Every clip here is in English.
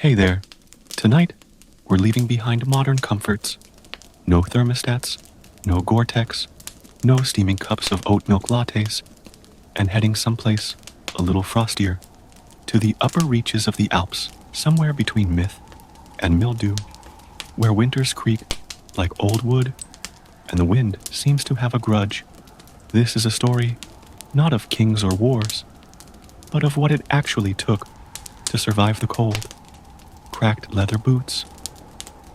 Hey there. Tonight, we're leaving behind modern comforts. No thermostats, no Gore-Tex, no steaming cups of oat milk lattes, and heading someplace a little frostier, to the upper reaches of the Alps, somewhere between myth and mildew, where winters creak like old wood and the wind seems to have a grudge. This is a story not of kings or wars, but of what it actually took to survive the cold. Cracked leather boots,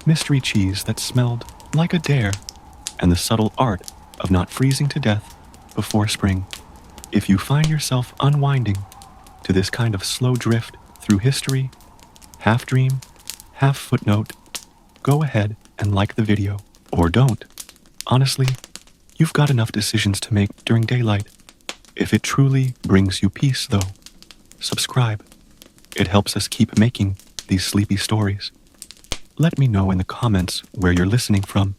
mystery cheese that smelled like a dare, and the subtle art of not freezing to death before spring. If you find yourself unwinding to this kind of slow drift through history, half dream, half footnote, go ahead and like the video, or don't. Honestly, you've got enough decisions to make during daylight. If it truly brings you peace, though, subscribe. It helps us keep making these sleepy stories. Let me know in the comments where you're listening from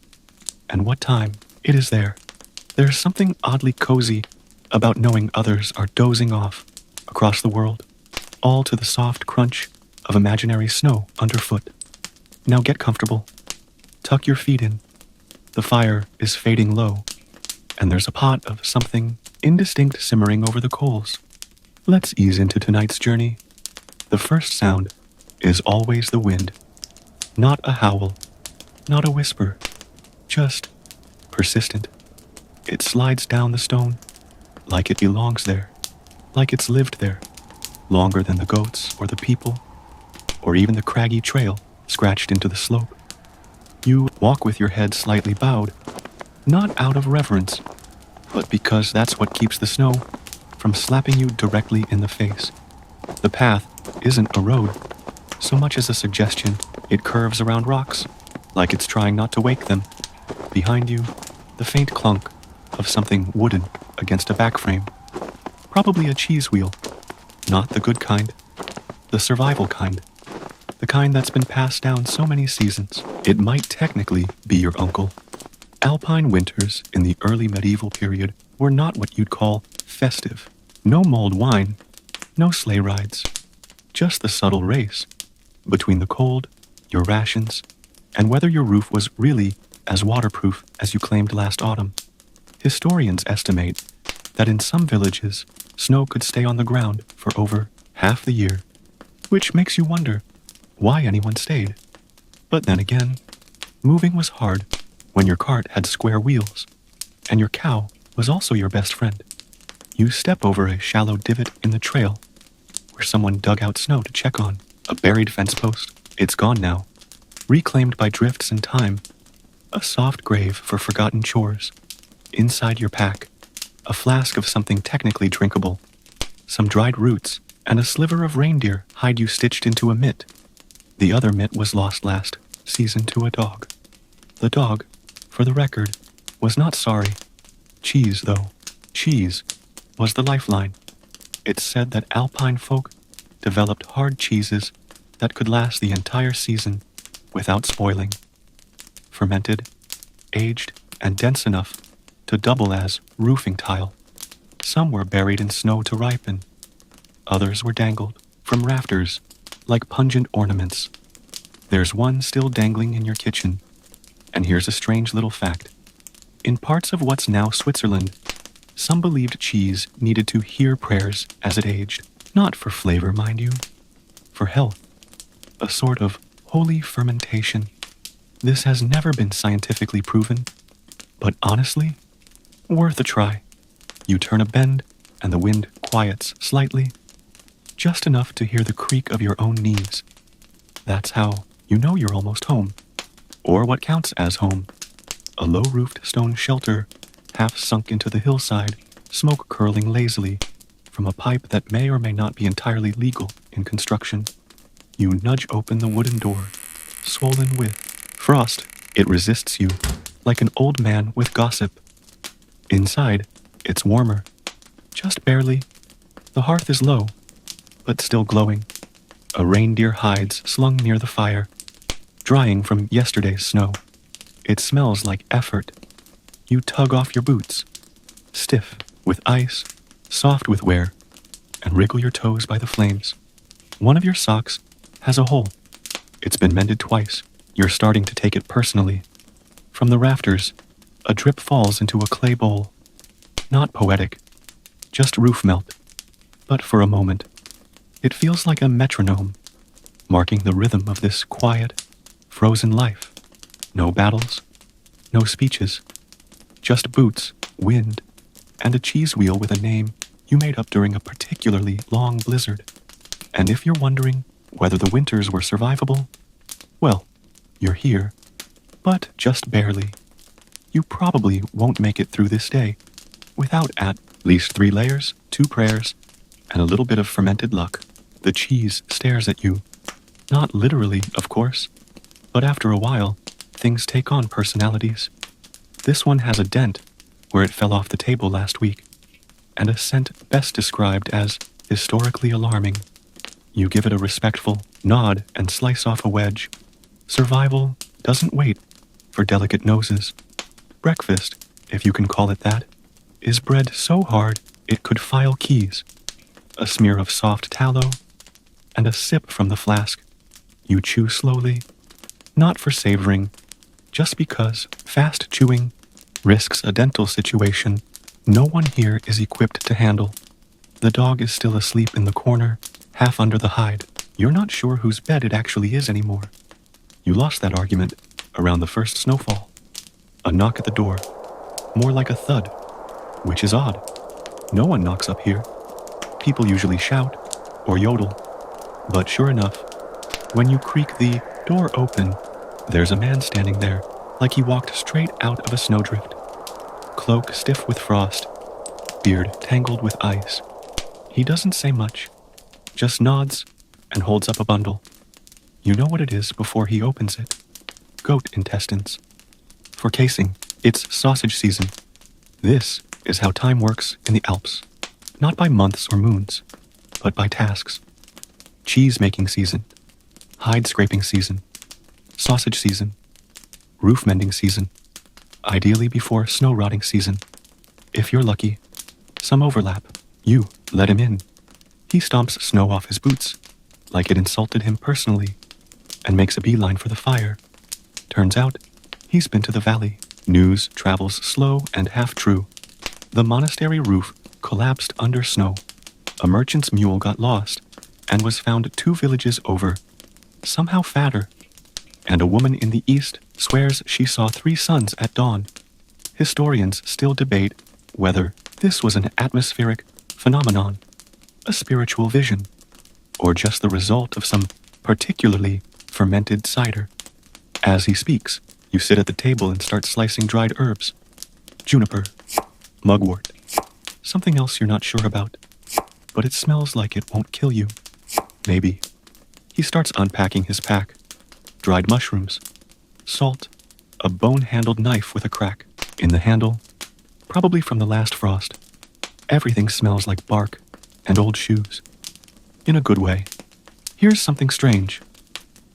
and what time it is there. There's something oddly cozy about knowing others are dozing off across the world, all to the soft crunch of imaginary snow underfoot. Now get comfortable. Tuck your feet in. The fire is fading low, and there's a pot of something indistinct simmering over the coals. Let's ease into tonight's journey. The first sound is always the wind. Not a howl, not a whisper, just persistent. It slides down the stone like it belongs there, like it's lived there, longer than the goats or the people, or even the craggy trail scratched into the slope. You walk with your head slightly bowed, not out of reverence, but because that's what keeps the snow from slapping you directly in the face. The path isn't a road, so much as a suggestion. It curves around rocks, like it's trying not to wake them. Behind you, the faint clunk of something wooden against a back frame. Probably a cheese wheel. Not the good kind. The survival kind. The kind that's been passed down so many seasons. It might technically be your uncle. Alpine winters in the early medieval period were not what you'd call festive. No mulled wine, no sleigh rides. Just the subtle race between the cold, your rations, and whether your roof was really as waterproof as you claimed last autumn. Historians estimate that in some villages, snow could stay on the ground for over half the year, which makes you wonder why anyone stayed. But then again, moving was hard when your cart had square wheels, and your cow was also your best friend. You step over a shallow divot in the trail where someone dug out snow to check on. A buried fence post. It's gone now, reclaimed by drifts and time. A soft grave for forgotten chores. Inside your pack, a flask of something technically drinkable, some dried roots, and a sliver of reindeer hide you stitched into a mitt. The other mitt was lost last season to a dog. The dog, for the record, was not sorry. Cheese, though. Cheese was the lifeline. It's said that Alpine folk developed hard cheeses that could last the entire season without spoiling. Fermented, aged, and dense enough to double as roofing tile. Some were buried in snow to ripen. Others were dangled from rafters like pungent ornaments. There's one still dangling in your kitchen. And here's a strange little fact. In parts of what's now Switzerland, some believed cheese needed to hear prayers as it aged. Not for flavor, mind you. For health. A sort of holy fermentation. This has never been scientifically proven, but honestly, worth a try. You turn a bend, and the wind quiets slightly, just enough to hear the creak of your own knees. That's how you know you're almost home, or what counts as home. A low-roofed stone shelter, half sunk into the hillside, smoke curling lazily from a pipe that may or may not be entirely legal in construction. You nudge open the wooden door, swollen with frost. It resists you, like an old man with gossip. Inside, it's warmer, just barely. The hearth is low, but still glowing. A reindeer hides slung near the fire, drying from yesterday's snow. It smells like effort. You tug off your boots, stiff with ice, soft with wear, and wriggle your toes by the flames. One of your socks has a hole, It's been mended twice. You're starting to take it personally. From the rafters, a drip falls into a clay bowl. Not poetic, just roof melt. But for a moment, it feels like a metronome, marking the rhythm of this quiet, frozen life. No battles, no speeches, just boots, wind, and a cheese wheel with a name you made up during a particularly long blizzard. And if you're wondering whether the winters were survivable, well, you're here, but just barely. You probably won't make it through this day without at least 3 layers, 2 prayers, and a little bit of fermented luck. The cheese stares at you. Not literally, of course, but after a while, things take on personalities. This one has a dent where it fell off the table last week, and a scent best described as historically alarming. You give it a respectful nod and slice off a wedge. Survival doesn't wait for delicate noses. Breakfast, if you can call it that, is bread so hard it could file keys. A smear of soft tallow, and a sip from the flask. You chew slowly, not for savoring, just because fast chewing risks a dental situation no one here is equipped to handle. The dog is still asleep in the corner, half under the hide. You're not sure whose bed it actually is anymore. You lost that argument around the first snowfall. A knock at the door, more like a thud, which is odd. No one knocks up here. People usually shout or yodel. But sure enough, when you creak the door open, there's a man standing there, like he walked straight out of a snowdrift. Cloak stiff with frost, beard tangled with ice. He doesn't say much, just nods and holds up a bundle. You know what it is before he opens it. Goat intestines. For casing, it's sausage season. This is how time works in the Alps. Not by months or moons, but by tasks. Cheese-making season, hide-scraping season, sausage season, roof-mending season, ideally before snow-rotting season. If you're lucky, some overlap. You let him in. He stomps snow off his boots, like it insulted him personally, and makes a beeline for the fire. Turns out, he's been to the valley. News travels slow and half-true. The monastery roof collapsed under snow. A merchant's mule got lost and was found 2 villages over, somehow fatter. And a woman in the east swears she saw 3 suns at dawn. Historians still debate whether this was an atmospheric phenomenon, a spiritual vision, or just the result of some particularly fermented cider. As he speaks, you sit at the table and start slicing dried herbs. Juniper, mugwort, something else you're not sure about, but it smells like it won't kill you. Maybe. He starts unpacking his pack. Dried mushrooms, salt, a bone-handled knife with a crack in the handle, probably from the last frost. Everything smells like bark and old shoes. In a good way. Here's something strange.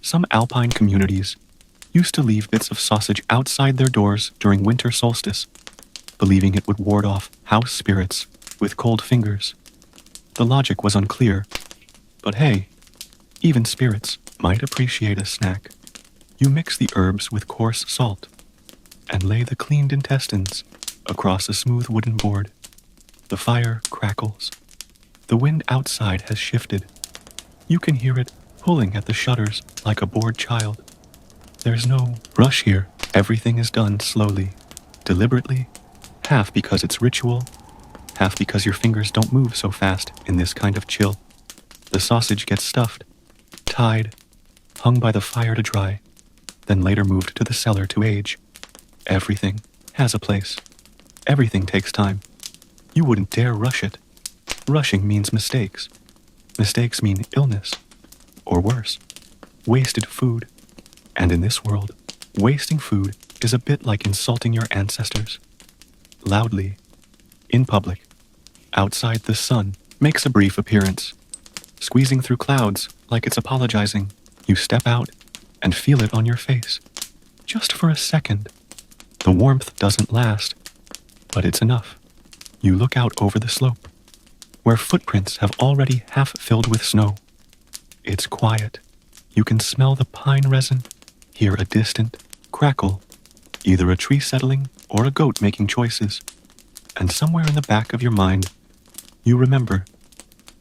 Some Alpine communities used to leave bits of sausage outside their doors during winter solstice, believing it would ward off house spirits with cold fingers. The logic was unclear, but hey, even spirits might appreciate a snack. You mix the herbs with coarse salt and lay the cleaned intestines across a smooth wooden board. The fire crackles. The wind outside has shifted. You can hear it pulling at the shutters like a bored child. There's no rush here. Everything is done slowly, deliberately, half because it's ritual, half because your fingers don't move so fast in this kind of chill. The sausage gets stuffed, tied, hung by the fire to dry, then later moved to the cellar to age. Everything has a place. Everything takes time. You wouldn't dare rush it. Rushing means mistakes. Mistakes mean illness. Or worse, wasted food. And in this world, wasting food is a bit like insulting your ancestors. Loudly, in public, outside the sun makes a brief appearance. Squeezing through clouds like it's apologizing, you step out and feel it on your face. Just for a second. The warmth doesn't last, but it's enough. You look out over the slope, where footprints have already half filled with snow. It's quiet. You can smell the pine resin, hear a distant crackle, either a tree settling or a goat making choices. And somewhere in the back of your mind, you remember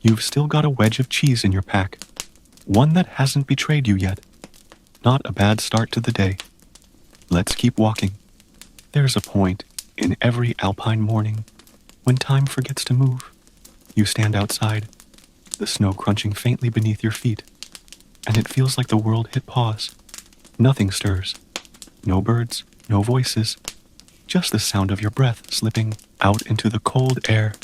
you've still got a wedge of cheese in your pack, one that hasn't betrayed you yet. Not a bad start to the day. Let's keep walking. There's a point in every alpine morning when time forgets to move. You stand outside, the snow crunching faintly beneath your feet, and it feels like the world hit pause. Nothing stirs. No birds, no voices, just the sound of your breath slipping out into the cold air,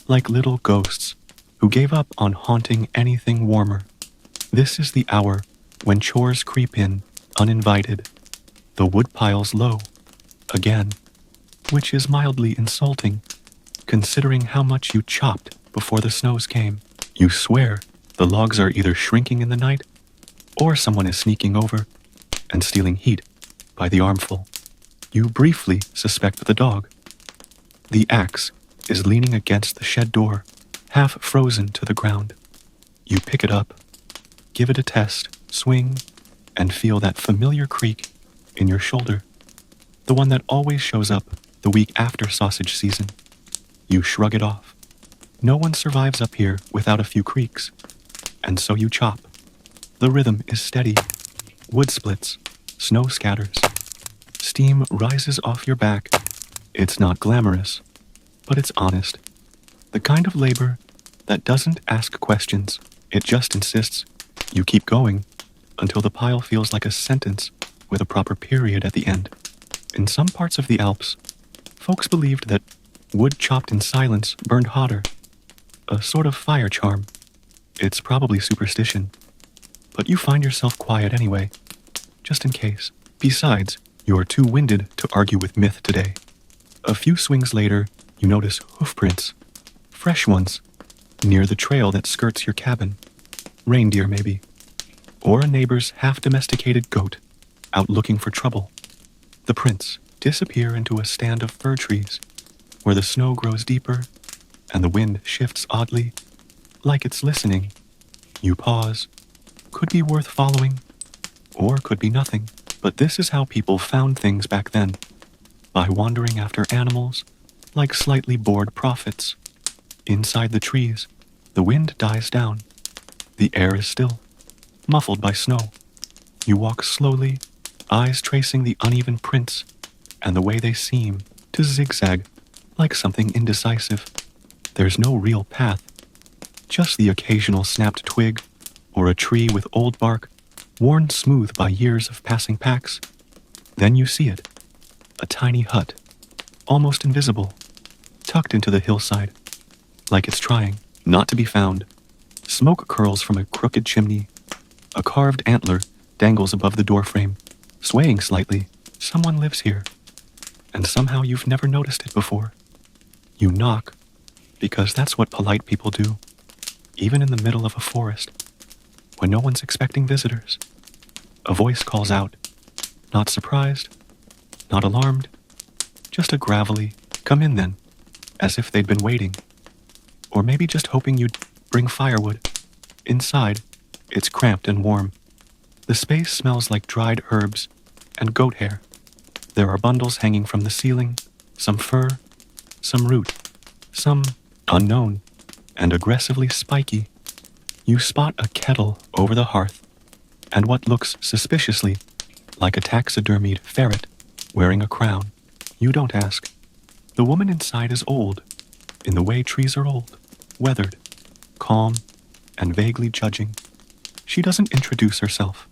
like little ghosts who gave up on haunting anything warmer. This is the hour when chores creep in, uninvited. The wood piles low, again, which is mildly insulting, considering how much you chopped before the snows came. You swear the logs are either shrinking in the night, or someone is sneaking over and stealing heat by the armful. You briefly suspect the dog. The axe is leaning against the shed door, half frozen to the ground. You pick it up, give it a test, swing, and feel that familiar creak in your shoulder, the one that always shows up the week after sausage season. You shrug it off. No one survives up here without a few creaks, and so you chop. The rhythm is steady. Wood splits, snow scatters. Steam rises off your back. It's not glamorous, but it's honest. The kind of labor that doesn't ask questions. It just insists. You keep going until the pile feels like a sentence with a proper period at the end. In some parts of the Alps, folks believed that wood chopped in silence burned hotter, a sort of fire charm. It's probably superstition, but you find yourself quiet anyway, just in case. Besides, you're too winded to argue with myth today. A few swings later, you notice hoofprints, fresh ones, near the trail that skirts your cabin. Reindeer, maybe. Or a neighbor's half-domesticated goat out looking for trouble. The prints disappear into a stand of fir trees, where the snow grows deeper and the wind shifts oddly, like it's listening. You pause. Could be worth following, or could be nothing. But this is how people found things back then, by wandering after animals, like slightly bored prophets. Inside the trees, the wind dies down. The air is still, muffled by snow. You walk slowly, eyes tracing the uneven prints and the way they seem to zigzag like something indecisive. There's no real path, just the occasional snapped twig or a tree with old bark worn smooth by years of passing packs. Then you see it, a tiny hut, almost invisible, tucked into the hillside, like it's trying not to be found. Smoke curls from a crooked chimney. A carved antler dangles above the doorframe, swaying slightly. Someone lives here, and somehow you've never noticed it before. You knock, because that's what polite people do, even in the middle of a forest, when no one's expecting visitors. A voice calls out, not surprised, not alarmed, just a gravelly, "Come in then," as if they'd been waiting, or maybe just hoping you'd bring firewood. Inside, it's cramped and warm. The space smells like dried herbs and goat hair. There are bundles hanging from the ceiling, some fur, some root, some unknown and aggressively spiky. You spot a kettle over the hearth, and what looks suspiciously like a taxidermied ferret wearing a crown. You don't ask. The woman inside is old, in the way trees are old, weathered, calm, and vaguely judging. She doesn't introduce herself,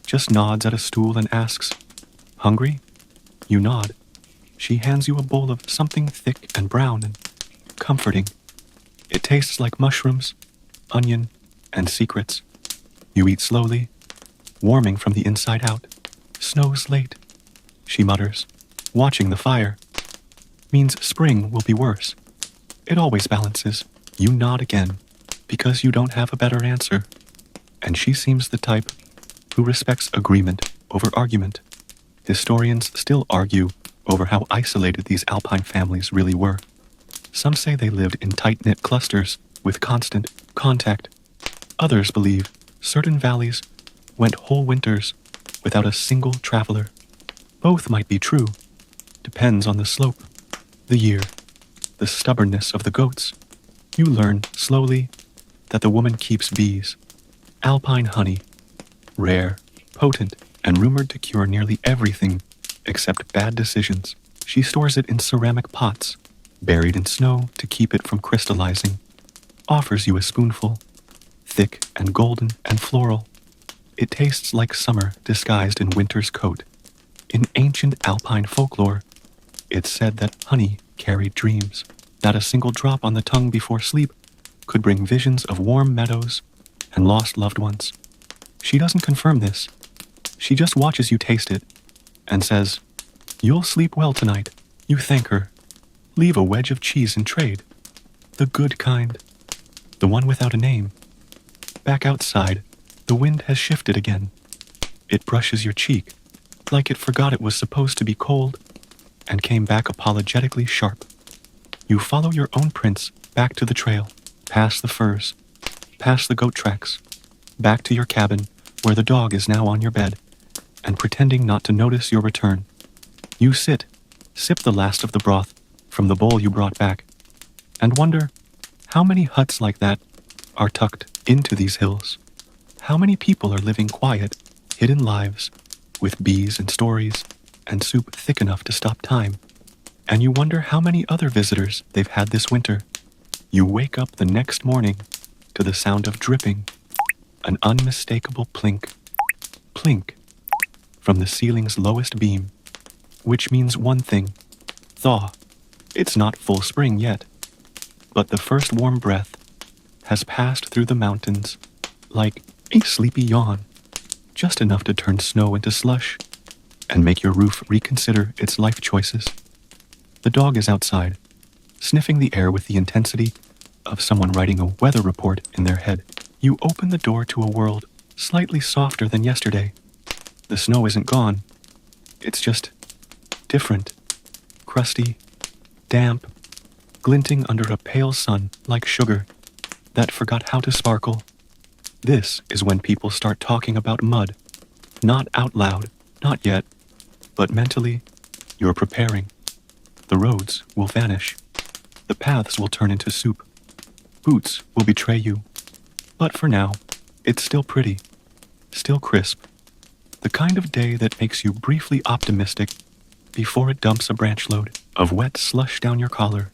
just nods at a stool and asks, "Hungry?" You nod. She hands you a bowl of something thick and brown and comforting. It tastes like mushrooms, onion, and secrets. You eat slowly, warming from the inside out. "Snow's late," she mutters, watching the fire. "Means spring will be worse. It always balances." You nod again, because you don't have a better answer. And she seems the type who respects agreement over argument. Historians still argue over how isolated these Alpine families really were. Some say they lived in tight-knit clusters with constant contact. Others believe certain valleys went whole winters without a single traveler. Both might be true. Depends on the slope, the year, the stubbornness of the goats. You learn, slowly, that the woman keeps bees. Alpine honey. Rare, potent, and rumored to cure nearly everything except bad decisions. She stores it in ceramic pots, buried in snow to keep it from crystallizing. Offers you a spoonful, thick and golden and floral. It tastes like summer disguised in winter's coat. In ancient Alpine folklore, it's said that honey carried dreams, that a single drop on the tongue before sleep could bring visions of warm meadows and lost loved ones. She doesn't confirm this. She just watches you taste it and says, "You'll sleep well tonight." You thank her. Leave a wedge of cheese in trade. The good kind. The one without a name. Back outside, the wind has shifted again. It brushes your cheek, like it forgot it was supposed to be cold, and came back apologetically sharp. You follow your own prints back to the trail, past the firs, past the goat tracks, back to your cabin where the dog is now on your bed, and pretending not to notice your return. You sit, sip the last of the broth from the bowl you brought back, and wonder how many huts like that are tucked into these hills. How many people are living quiet, hidden lives, with bees and stories, and soup thick enough to stop time. And you wonder how many other visitors they've had this winter. You wake up the next morning to the sound of dripping, an unmistakable plink, plink, from the ceiling's lowest beam, which means one thing, thaw. It's not full spring yet, but the first warm breath has passed through the mountains like a sleepy yawn, just enough to turn snow into slush and make your roof reconsider its life choices. The dog is outside, sniffing the air with the intensity of someone writing a weather report in their head. You open the door to a world slightly softer than yesterday. The snow isn't gone. It's just different, crusty, damp, glinting under a pale sun like sugar that forgot how to sparkle. This is when people start talking about mud. Not out loud, not yet, but mentally, you're preparing. The roads will vanish. The paths will turn into soup. Boots will betray you. But for now, it's still pretty, still crisp. The kind of day that makes you briefly optimistic before it dumps a branch load of wet slush down your collar.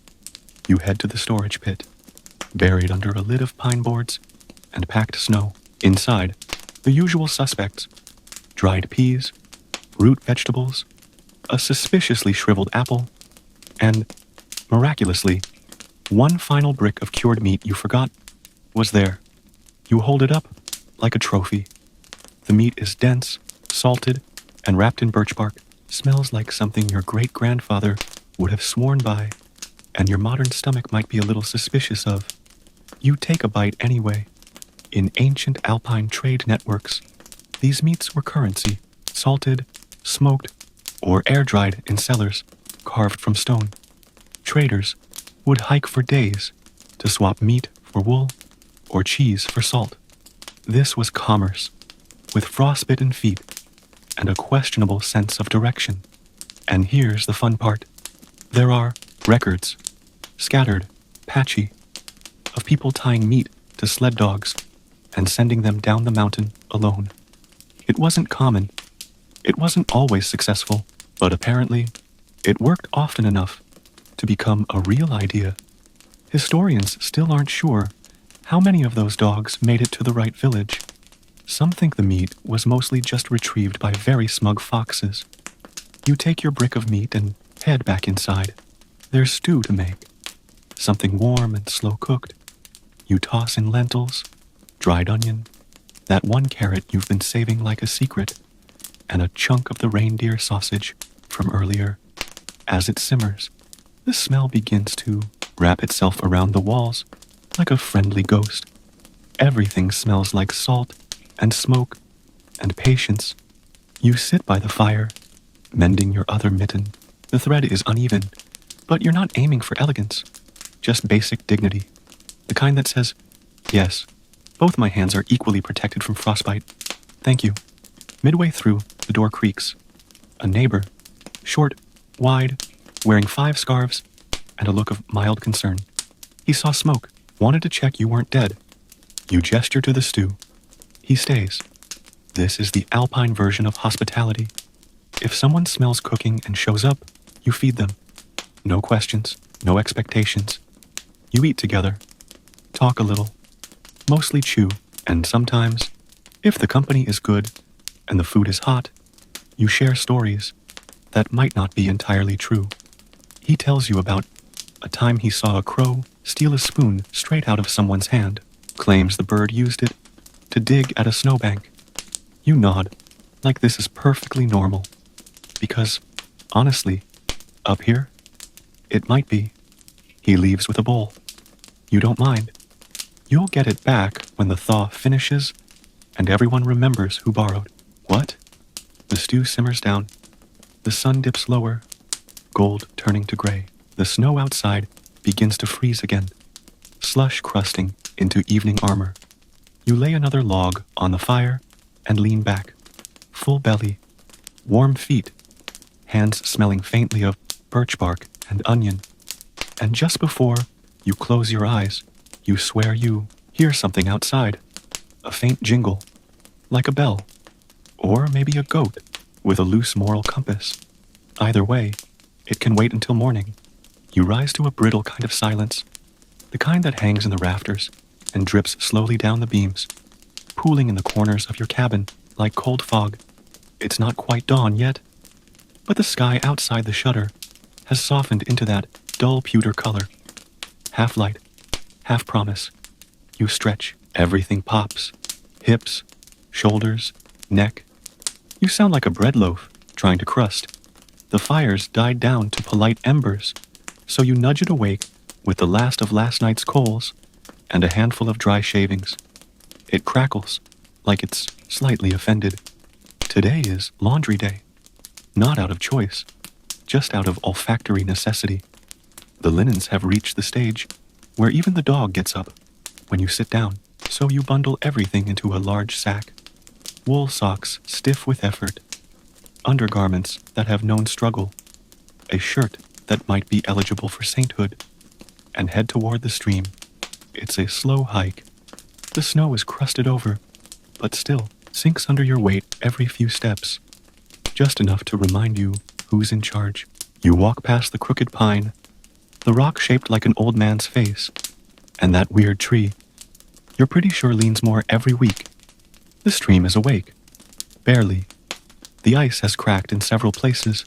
You head to the storage pit, buried under a lid of pine boards and packed snow. Inside, the usual suspects: dried peas, root vegetables, a suspiciously shriveled apple, and, miraculously, one final brick of cured meat you forgot was there. You hold it up like a trophy. The meat is dense, salted, and wrapped in birch bark. Smells like something your great-grandfather would have sworn by, and your modern stomach might be a little suspicious of. You take a bite anyway. In ancient Alpine trade networks, these meats were currency, salted, smoked, or air-dried in cellars carved from stone. Traders would hike for days to swap meat for wool or cheese for salt. This was commerce, with frostbitten feet and a questionable sense of direction. And here's the fun part. There are records, scattered, patchy, of people tying meat to sled dogs and sending them down the mountain alone. It wasn't common. It wasn't always successful, but apparently it worked often enough to become a real idea. Historians still aren't sure how many of those dogs made it to the right village. Some think the meat was mostly just retrieved by very smug foxes. You take your brick of meat and head back inside. There's stew to make, something warm and slow-cooked. You toss in lentils, dried onion, that one carrot you've been saving like a secret, and a chunk of the reindeer sausage from earlier. As it simmers, the smell begins to wrap itself around the walls like a friendly ghost. Everything smells like salt and smoke and patience. You sit by the fire, mending your other mitten. The thread is uneven, but you're not aiming for elegance, just basic dignity. The kind that says, yes, both my hands are equally protected from frostbite. Thank you. Midway through, the door creaks. A neighbor, short, wide, wearing 5 scarves, and a look of mild concern. He saw smoke, wanted to check you weren't dead. You gesture to the stew. He stays. This is the Alpine version of hospitality. If someone smells cooking and shows up, you feed them. No questions, no expectations. You eat together, talk a little, mostly chew, and sometimes, if the company is good and the food is hot, you share stories that might not be entirely true. He tells you about a time he saw a crow steal a spoon straight out of someone's hand, claims the bird used it to dig at a snowbank. You nod, like this is perfectly normal. Because, honestly, up here, it might be. He leaves with a bowl. You don't mind. You'll get it back when the thaw finishes and everyone remembers who borrowed. What? The stew simmers down. The sun dips lower, gold turning to gray. The snow outside begins to freeze again, slush crusting into evening armor. You lay another log on the fire and lean back, full belly, warm feet, hands smelling faintly of birch bark and onion. And just before you close your eyes, you swear you hear something outside, a faint jingle, like a bell, or maybe a goat with a loose moral compass. Either way, it can wait until morning. You rise to a brittle kind of silence, the kind that hangs in the rafters and drips slowly down the beams, pooling in the corners of your cabin like cold fog. It's not quite dawn yet, but the sky outside the shutter has softened into that dull pewter color. Half light, half promise. You stretch, everything pops. Hips, shoulders, neck. You sound like a bread loaf trying to crust. The fire's died down to polite embers, so you nudge it awake with the last of last night's coals and a handful of dry shavings. It crackles, like it's slightly offended. Today is laundry day. Not out of choice, just out of olfactory necessity. The linens have reached the stage where even the dog gets up when you sit down, so you bundle everything into a large sack. Wool socks stiff with effort, undergarments that have known struggle, a shirt that might be eligible for sainthood, and head toward the stream. It's a slow hike. The snow is crusted over, but still sinks under your weight every few steps, just enough to remind you who's in charge. You walk past the crooked pine, the rock shaped like an old man's face, and that weird tree. You're pretty sure leans more every week. The stream is awake. Barely. The ice has cracked in several places,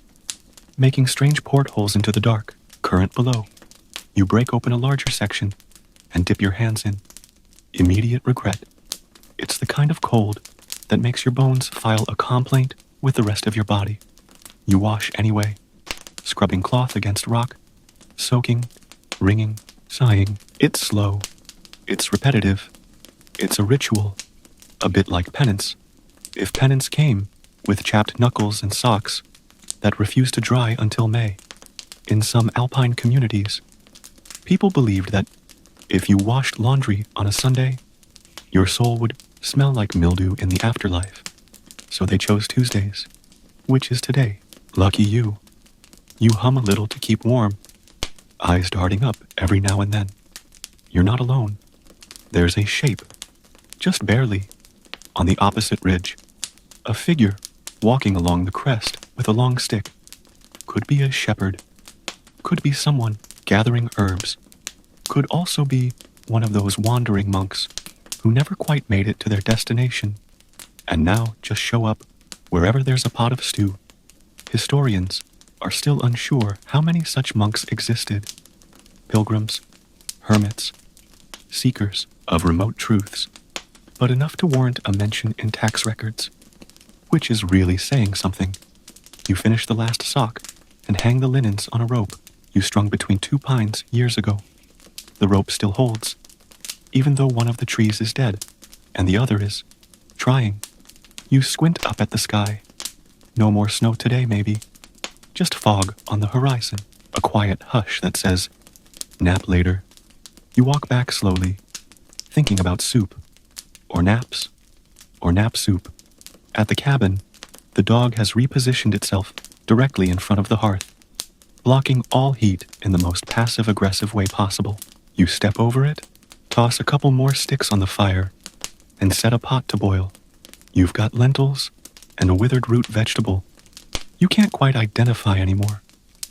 making strange portholes into the dark, current below. You break open a larger section and dip your hands in. Immediate regret. It's the kind of cold that makes your bones file a complaint with the rest of your body. You wash anyway, scrubbing cloth against rock, soaking, wringing, sighing. It's slow. It's repetitive. It's a ritual, a bit like penance. If penance came with chapped knuckles and socks that refused to dry until May. In some Alpine communities, people believed that if you washed laundry on a Sunday, your soul would smell like mildew in the afterlife. So they chose Tuesdays, which is today. Lucky you. You hum a little to keep warm, eyes darting up every now and then. You're not alone. There's a shape, just barely, on the opposite ridge. A figure walking along the crest with a long stick. Could be a shepherd. Could be someone gathering herbs. Could also be one of those wandering monks who never quite made it to their destination and now just show up wherever there's a pot of stew. Historians are still unsure how many such monks existed. Pilgrims, hermits, seekers of remote truths, but enough to warrant a mention in tax records, which is really saying something. You finish the last sock and hang the linens on a rope you strung between 2 pines years ago. The rope still holds, even though one of the trees is dead and the other is trying. You squint up at the sky. No more snow today, maybe. Just fog on the horizon, a quiet hush that says, nap later. You walk back slowly, thinking about soup, or naps, or nap soup. At the cabin, the dog has repositioned itself directly in front of the hearth, blocking all heat in the most passive-aggressive way possible. You step over it, toss a couple more sticks on the fire, and set a pot to boil. You've got lentils and a withered root vegetable. You can't quite identify anymore,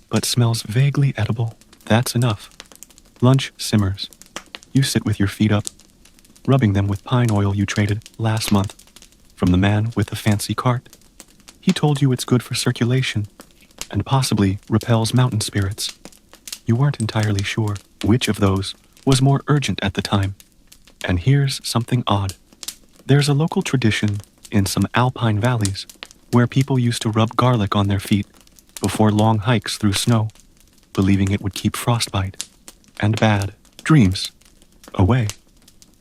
but smells vaguely edible. That's enough. Lunch simmers. You sit with your feet up, rubbing them with pine oil you traded last month from the man with the fancy cart. He told you it's good for circulation and possibly repels mountain spirits. You weren't entirely sure which of those was more urgent at the time. And here's something odd. There's a local tradition in some Alpine valleys where people used to rub garlic on their feet before long hikes through snow, believing it would keep frostbite and bad dreams away.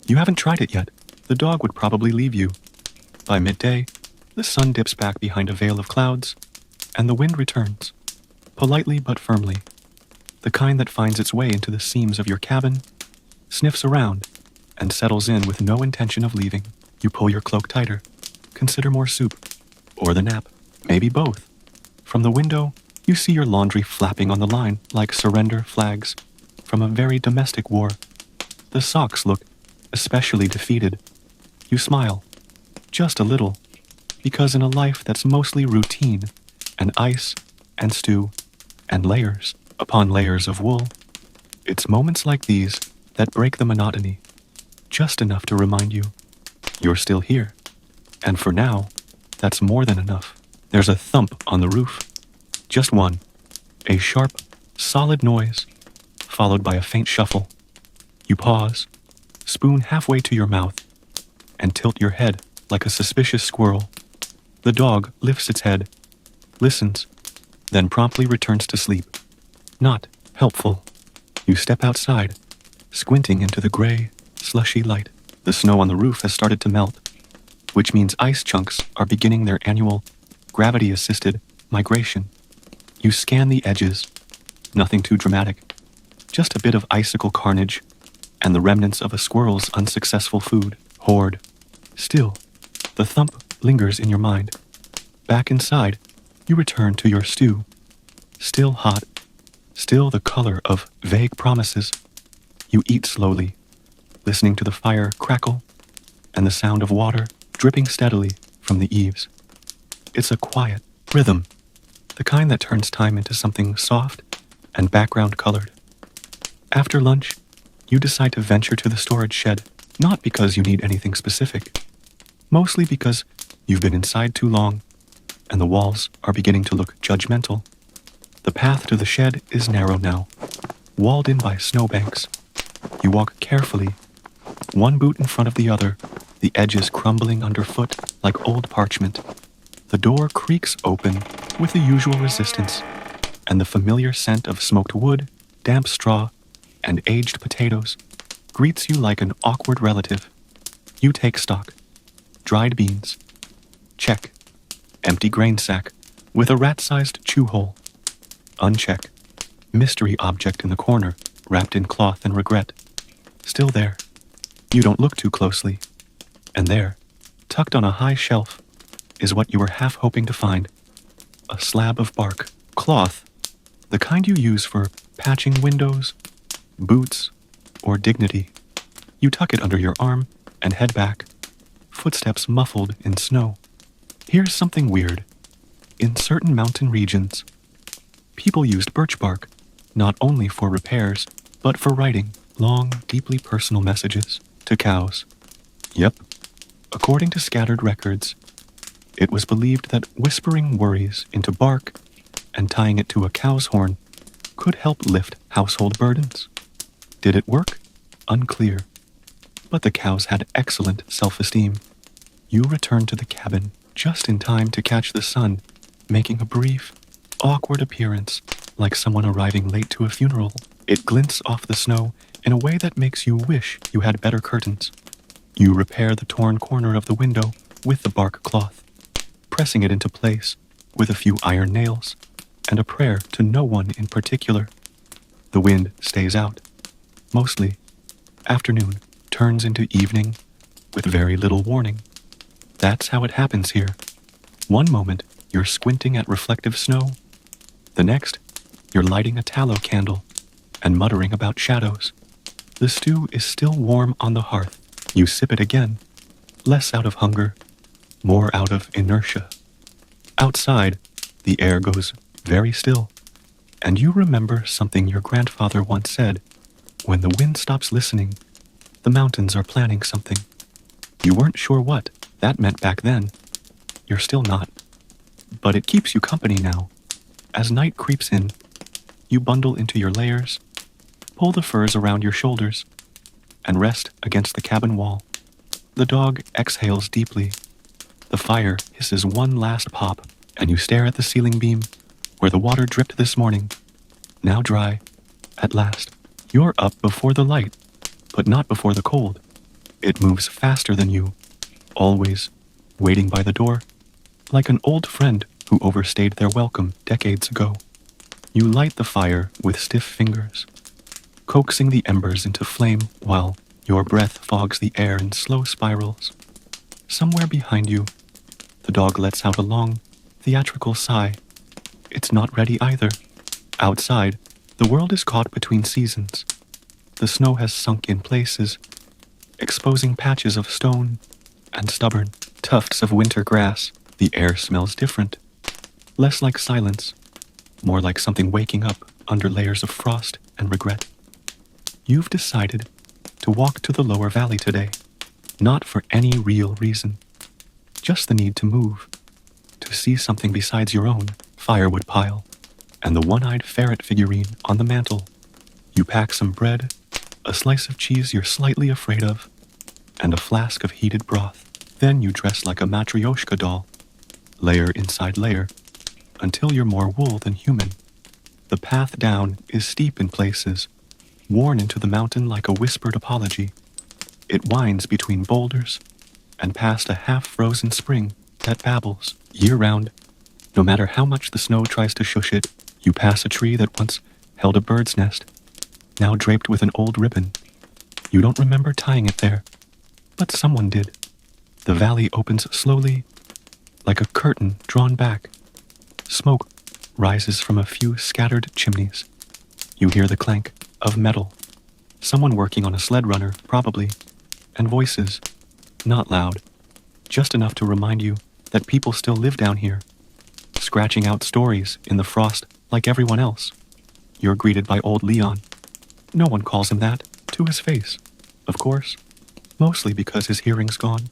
You haven't tried it yet. The dog would probably leave you. By midday, the sun dips back behind a veil of clouds, and the wind returns, politely but firmly, the kind that finds its way into the seams of your cabin, sniffs around, and settles in with no intention of leaving. You pull your cloak tighter, consider more soup, or the nap, maybe both. From the window, you see your laundry flapping on the line like surrender flags from a very domestic war. The socks look especially defeated. You smile, just a little, because in a life that's mostly routine and ice and stew and layers upon layers of wool, it's moments like these that break the monotony, just enough to remind you you're still here. And for now, that's more than enough. There's a thump on the roof. Just one. A sharp, solid noise, followed by a faint shuffle. You pause, spoon halfway to your mouth, and tilt your head like a suspicious squirrel. The dog lifts its head, listens, then promptly returns to sleep. Not helpful. You step outside, squinting into the gray, slushy light. The snow on the roof has started to melt, which means ice chunks are beginning their annual, gravity-assisted migration. You scan the edges. Nothing too dramatic. Just a bit of icicle carnage and the remnants of a squirrel's unsuccessful food hoard. Still, the thump lingers in your mind. Back inside, you return to your stew. Still hot. Still the color of vague promises. You eat slowly, listening to the fire crackle and the sound of water dripping steadily from the eaves. It's a quiet rhythm, the kind that turns time into something soft and background-colored. After lunch, you decide to venture to the storage shed, not because you need anything specific, mostly because you've been inside too long, and the walls are beginning to look judgmental. The path to the shed is narrow now, walled in by snowbanks. You walk carefully, one boot in front of the other, the edges crumbling underfoot like old parchment. The door creaks open with the usual resistance, and the familiar scent of smoked wood, damp straw, and aged potatoes greets you like an awkward relative. You take stock. Dried beans. Check. Empty grain sack with a rat-sized chew hole. Uncheck. Mystery object in the corner, wrapped in cloth and regret. Still there. You don't look too closely. And there, tucked on a high shelf, is what you were half hoping to find. A slab of bark. Cloth. The kind you use for patching windows, boots, or dignity. You tuck it under your arm and head back, footsteps muffled in snow. Here's something weird. In certain mountain regions, people used birch bark, not only for repairs, but for writing long, deeply personal messages to cows. Yep. According to scattered records, it was believed that whispering worries into bark and tying it to a cow's horn could help lift household burdens. Did it work? Unclear. But the cows had excellent self-esteem. You returned to the cabin just in time to catch the sun, making a brief, awkward appearance like someone arriving late to a funeral. It glints off the snow in a way that makes you wish you had better curtains. You repair the torn corner of the window with the bark cloth, pressing it into place with a few iron nails and a prayer to no one in particular. The wind stays out. Mostly, afternoon turns into evening with very little warning. That's how it happens here. One moment, you're squinting at reflective snow. The next, you're lighting a tallow candle and muttering about shadows. The stew is still warm on the hearth. You sip it again, less out of hunger, more out of inertia. Outside, the air goes very still, and you remember something your grandfather once said: when the wind stops listening, the mountains are planning something. You weren't sure what that meant back then. You're still not. But it keeps you company now. As night creeps in, you bundle into your layers, pull the furs around your shoulders, and rest against the cabin wall. The dog exhales deeply. The fire hisses one last pop, and you stare at the ceiling beam where the water dripped this morning, now dry, at last. You're up before the light, but not before the cold. It moves faster than you, always waiting by the door, like an old friend who overstayed their welcome decades ago. You light the fire with stiff fingers, coaxing the embers into flame while your breath fogs the air in slow spirals. Somewhere behind you, the dog lets out a long, theatrical sigh. It's not ready either. Outside, the world is caught between seasons. The snow has sunk in places, exposing patches of stone and stubborn tufts of winter grass. The air smells different, less like silence, more like something waking up under layers of frost and regret. You've decided to walk to the lower valley today, not for any real reason, just the need to move, to see something besides your own firewood pile and the one-eyed ferret figurine on the mantel. You pack some bread, a slice of cheese you're slightly afraid of, and a flask of heated broth. Then you dress like a matryoshka doll, layer inside layer, until you're more wool than human. The path down is steep in places, worn into the mountain like a whispered apology. It winds between boulders and past a half-frozen spring that babbles year-round. No matter how much the snow tries to shush it, you pass a tree that once held a bird's nest, now draped with an old ribbon. You don't remember tying it there, but someone did. The valley opens slowly, like a curtain drawn back. Smoke rises from a few scattered chimneys. You hear the clank of metal. Someone working on a sled runner, probably, and voices, not loud, just enough to remind you that people still live down here, scratching out stories in the frost like everyone else. You're greeted by old Leon. No one calls him that, to his face, of course, mostly because his hearing's gone,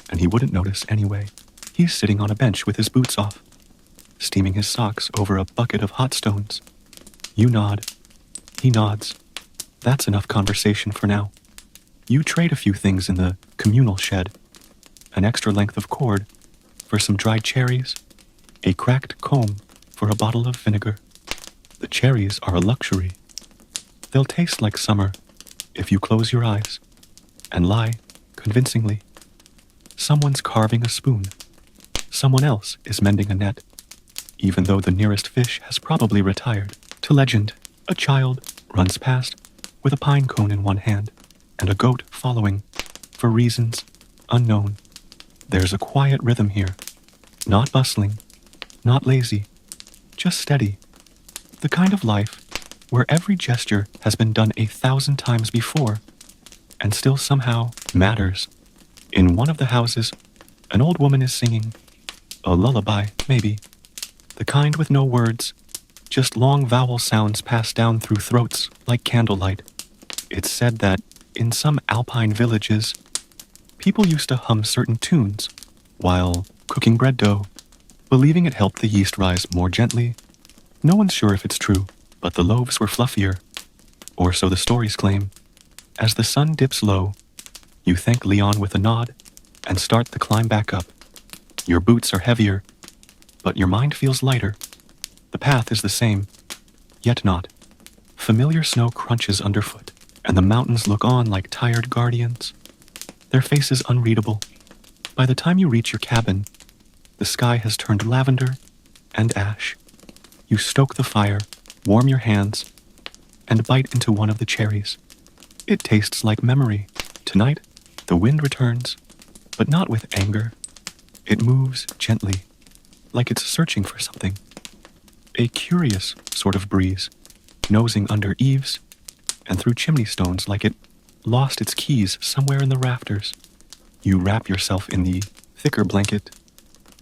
and he wouldn't notice anyway. He's sitting on a bench with his boots off, steaming his socks over a bucket of hot stones. You nod. He nods. That's enough conversation for now. You trade a few things in the communal shed. An extra length of cord for some dried cherries, a cracked comb for a bottle of vinegar. The cherries are a luxury. They'll taste like summer if you close your eyes and lie convincingly. Someone's carving a spoon. Someone else is mending a net, even though the nearest fish has probably retired. To legend, a child runs past with a pine cone in one hand and a goat following, for reasons unknown. There's a quiet rhythm here, not bustling, not lazy, just steady. The kind of life where every gesture has been done 1,000 times before and still somehow matters. In one of the houses, an old woman is singing, a lullaby, maybe, the kind with no words, just long vowel sounds passed down through throats like candlelight. It's said that in some Alpine villages, people used to hum certain tunes while cooking bread dough, believing it helped the yeast rise more gently. No one's sure if it's true, but the loaves were fluffier, or so the stories claim. As the sun dips low, you thank Leon with a nod and start the climb back up. Your boots are heavier, but your mind feels lighter. The path is the same, yet not. Familiar snow crunches underfoot, and the mountains look on like tired guardians, their faces unreadable. By the time you reach your cabin, the sky has turned lavender and ash. You stoke the fire, warm your hands, and bite into one of the cherries. It tastes like memory. Tonight, the wind returns, but not with anger. It moves gently, like it's searching for something. A curious sort of breeze, nosing under eaves and through chimney stones like it lost its keys somewhere in the rafters. You wrap yourself in the thicker blanket,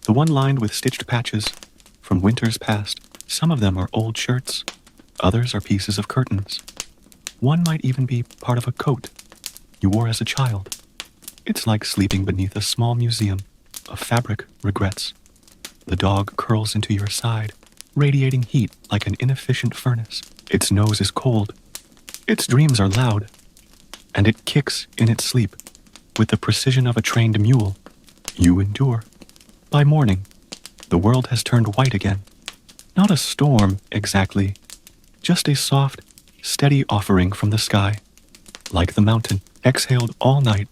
the one lined with stitched patches from winters past. Some of them are old shirts, others are pieces of curtains. One might even be part of a coat you wore as a child. It's like sleeping beneath a small museum of fabric regrets. The dog curls into your side, radiating heat like an inefficient furnace. Its nose is cold, its dreams are loud, and it kicks in its sleep with the precision of a trained mule. You endure. By morning, the world has turned white again. Not a storm, exactly, just a soft, steady offering from the sky, like the mountain exhaled all night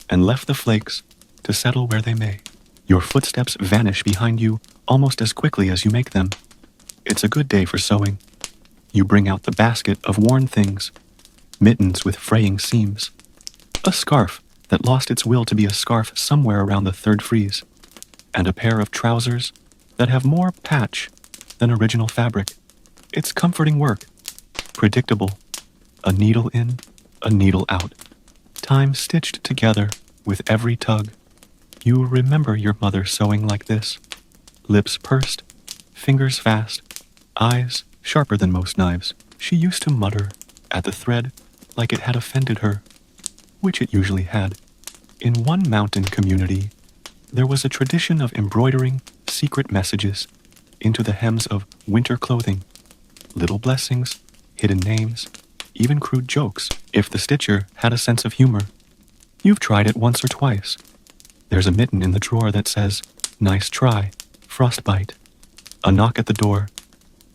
and left the flakes to settle where they may. Your footsteps vanish behind you almost as quickly as you make them. It's a good day for sewing. You bring out the basket of worn things, mittens with fraying seams, a scarf that lost its will to be a scarf somewhere around the third freeze, and a pair of trousers that have more patch than original fabric. It's comforting work, predictable, a needle in, a needle out, time stitched together with every tug. You remember your mother sewing like this, lips pursed, fingers fast, eyes sharper than most knives. She used to mutter at the thread like it had offended her, which it usually had. In one mountain community, there was a tradition of embroidering secret messages into the hems of winter clothing, little blessings, hidden names, even crude jokes, if the stitcher had a sense of humor. You've tried it once or twice. There's a mitten in the drawer that says, "Nice try, frostbite." A knock at the door.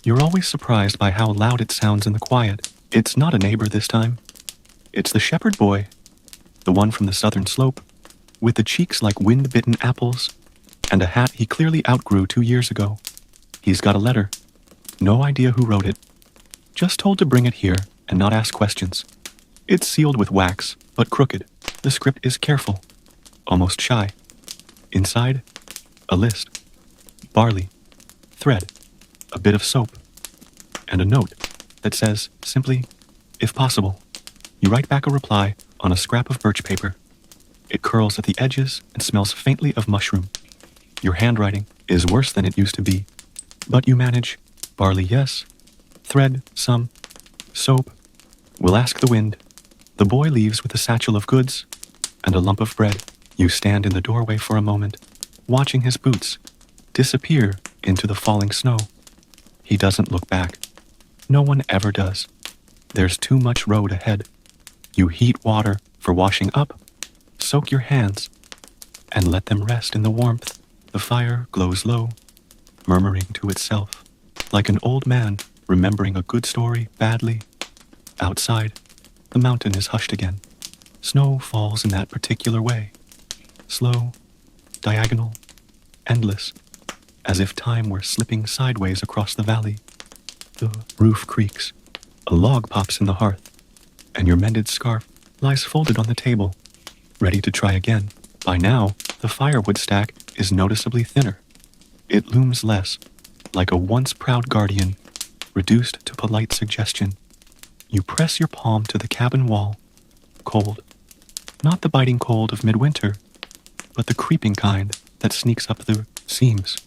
You're always surprised by how loud it sounds in the quiet. It's not a neighbor this time. It's the shepherd boy, the one from the southern slope, with the cheeks like wind-bitten apples, and a hat he clearly outgrew 2 years ago. He's got a letter. No idea who wrote it. Just told to bring it here and not ask questions. It's sealed with wax, but crooked. The script is careful, almost shy. Inside, a list. Barley, thread, a bit of soap, and a note that says, simply, if possible. You write back a reply on a scrap of birch paper. It curls at the edges and smells faintly of mushroom. Your handwriting is worse than it used to be, but you manage. Barley, yes. Thread, some. Soap. We'll ask the wind. The boy leaves with a satchel of goods and a lump of bread. You stand in the doorway for a moment, watching his boots disappear into the falling snow. He doesn't look back. No one ever does. There's too much road ahead. You heat water for washing up, soak your hands, and let them rest in the warmth. The fire glows low, murmuring to itself, like an old man remembering a good story badly. Outside, the mountain is hushed again. Snow falls in that particular way. Slow, diagonal, endless, as if time were slipping sideways across the valley. The roof creaks. A log pops in the hearth, and your mended scarf lies folded on the table, ready to try again. By now, the firewood stack is noticeably thinner. It looms less, like a once proud guardian, reduced to polite suggestion. You press your palm to the cabin wall, cold. Not the biting cold of midwinter, but the creeping kind that sneaks up the seams,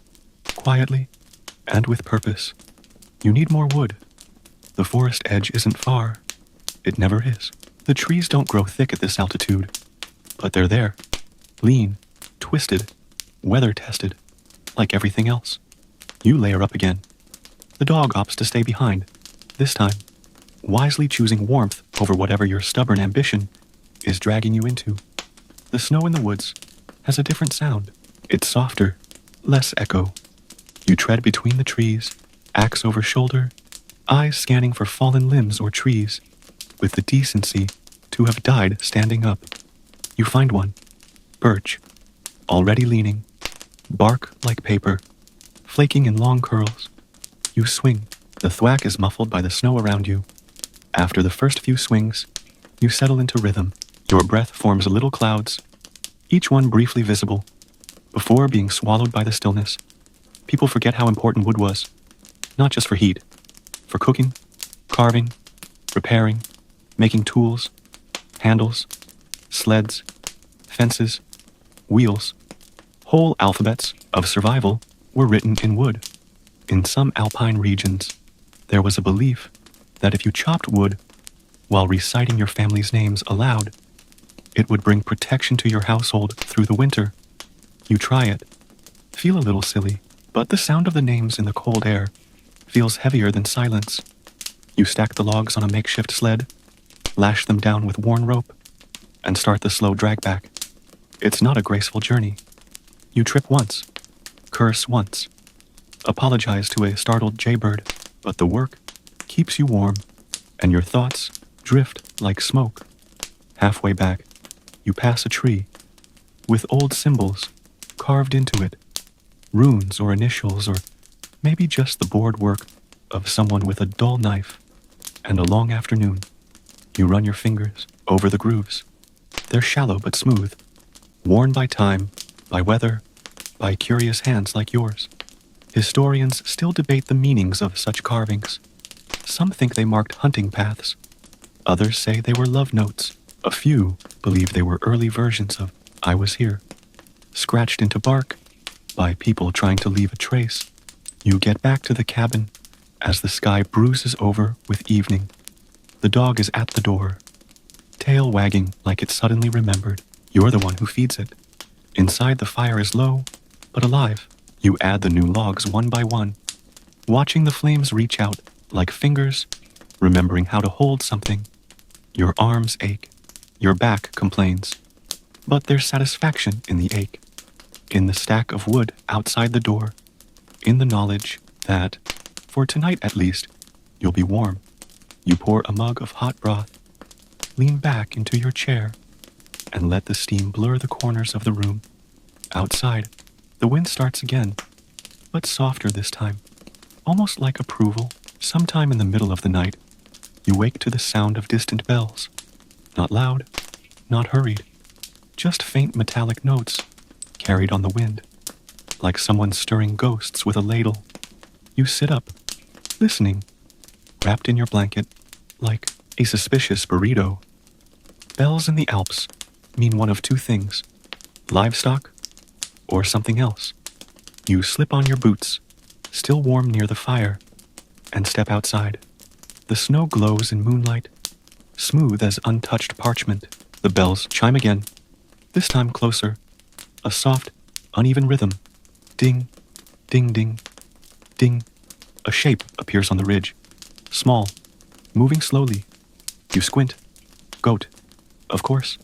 quietly and with purpose. You need more wood. The forest edge isn't far. It never is. The trees don't grow thick at this altitude, but they're there, lean, twisted, weather-tested, like everything else. You layer up again. The dog opts to stay behind, this time, wisely choosing warmth over whatever your stubborn ambition is dragging you into. The snow in the woods has a different sound. It's softer, less echo. You tread between the trees, axe over shoulder, eyes scanning for fallen limbs or trees, with the decency to have died standing up. You find one, birch, already leaning, bark like paper, flaking in long curls. You swing. The thwack is muffled by the snow around you. After the first few swings, you settle into rhythm. Your breath forms little clouds, each one briefly visible, before being swallowed by the stillness. People forget how important wood was, not just for heat, for cooking, carving, repairing, making tools, handles, sleds, fences, wheels. Whole alphabets of survival were written in wood. In some alpine regions, there was a belief that if you chopped wood while reciting your family's names aloud, it would bring protection to your household through the winter. You try it, feel a little silly, but the sound of the names in the cold air feels heavier than silence. You stack the logs on a makeshift sled, lash them down with worn rope, and start the slow drag back. It's not a graceful journey. You trip once, curse once, apologize to a startled jaybird, but the work keeps you warm, and your thoughts drift like smoke. Halfway back, you pass a tree with old symbols carved into it, runes or initials, or maybe just the board work of someone with a dull knife. And a long afternoon, you run your fingers over the grooves. They're shallow but smooth, worn by time, by weather, by curious hands like yours. Historians still debate the meanings of such carvings. Some think they marked hunting paths. Others say they were love notes. A few believe they were early versions of "I was here," scratched into bark by people trying to leave a trace. You get back to the cabin as the sky bruises over with evening. The dog is at the door, tail wagging like it suddenly remembered. You're the one who feeds it. Inside, the fire is low, but alive. You add the new logs one by one, watching the flames reach out like fingers, remembering how to hold something. Your arms ache. Your back complains. But there's satisfaction in the ache, in the stack of wood outside the door, in the knowledge that, for tonight at least, you'll be warm. You pour a mug of hot broth, lean back into your chair, and let the steam blur the corners of the room. Outside, the wind starts again, but softer this time, almost like approval. Sometime in the middle of the night, you wake to the sound of distant bells. Not loud, not hurried, just faint metallic notes carried on the wind, like someone stirring ghosts with a ladle. You sit up, listening, wrapped in your blanket, like a suspicious burrito. Bells in the Alps mean one of two things: livestock or something else. You slip on your boots, still warm near the fire, and step outside. The snow glows in moonlight, smooth as untouched parchment. The bells chime again, this time closer, a soft, uneven rhythm. Ding, ding, ding, ding. A shape appears on the ridge, small, moving slowly. You squint. Goat. Of course,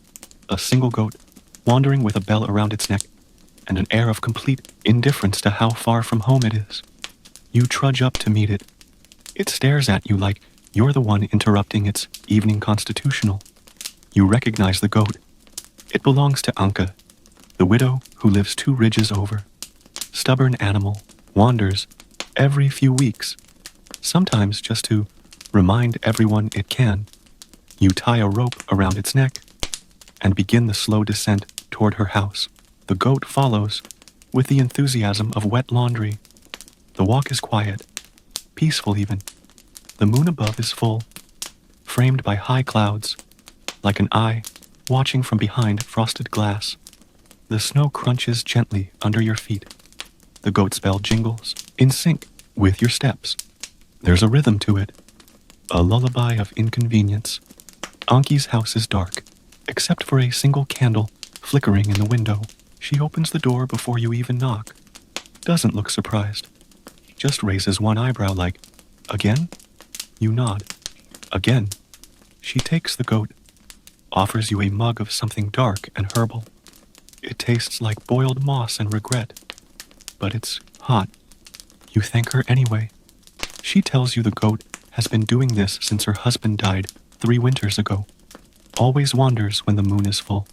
a single goat, wandering with a bell around its neck, and an air of complete indifference to how far from home it is. You trudge up to meet it. It stares at you like you're the one interrupting its evening constitutional. You recognize the goat. It belongs to Anka, the widow who lives 2 ridges over. Stubborn animal, wanders every few weeks, sometimes just to remind everyone it can. You tie a rope around its neck and begin the slow descent toward her house. The goat follows with the enthusiasm of wet laundry. The walk is quiet, peaceful even. The moon above is full, framed by high clouds, like an eye watching from behind frosted glass. The snow crunches gently under your feet. The goat's bell jingles, in sync with your steps. There's a rhythm to it, a lullaby of inconvenience. Anki's house is dark, except for a single candle flickering in the window. She opens the door before you even knock. Doesn't look surprised. Just raises one eyebrow like, "Again?" You nod. "Again." She takes the goat, offers you a mug of something dark and herbal. It tastes like boiled moss and regret, but it's hot. You thank her anyway. She tells you the goat has been doing this since her husband died 3 winters ago. Always wanders when the moon is full.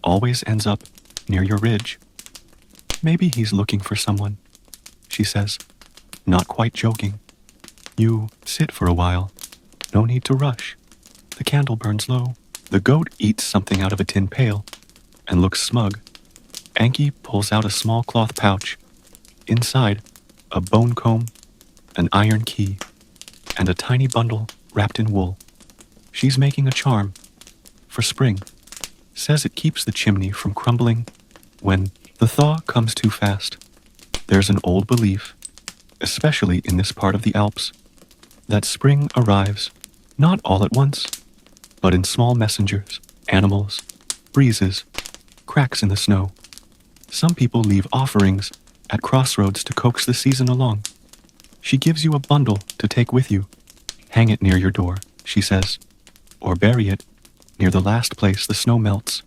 Always ends up near your ridge. "Maybe he's looking for someone," she says, not quite joking. You sit for a while. No need to rush. The candle burns low. The goat eats something out of a tin pail and looks smug. Anki pulls out a small cloth pouch. Inside, a bone comb, an iron key, and a tiny bundle wrapped in wool. She's making a charm for spring. Says it keeps the chimney from crumbling when the thaw comes too fast. There's an old belief, especially in this part of the Alps, that spring arrives not all at once, but in small messengers, animals, breezes, cracks in the snow. Some people leave offerings at crossroads to coax the season along. She gives you a bundle to take with you. Hang it near your door, she says, or bury it near the last place the snow melts.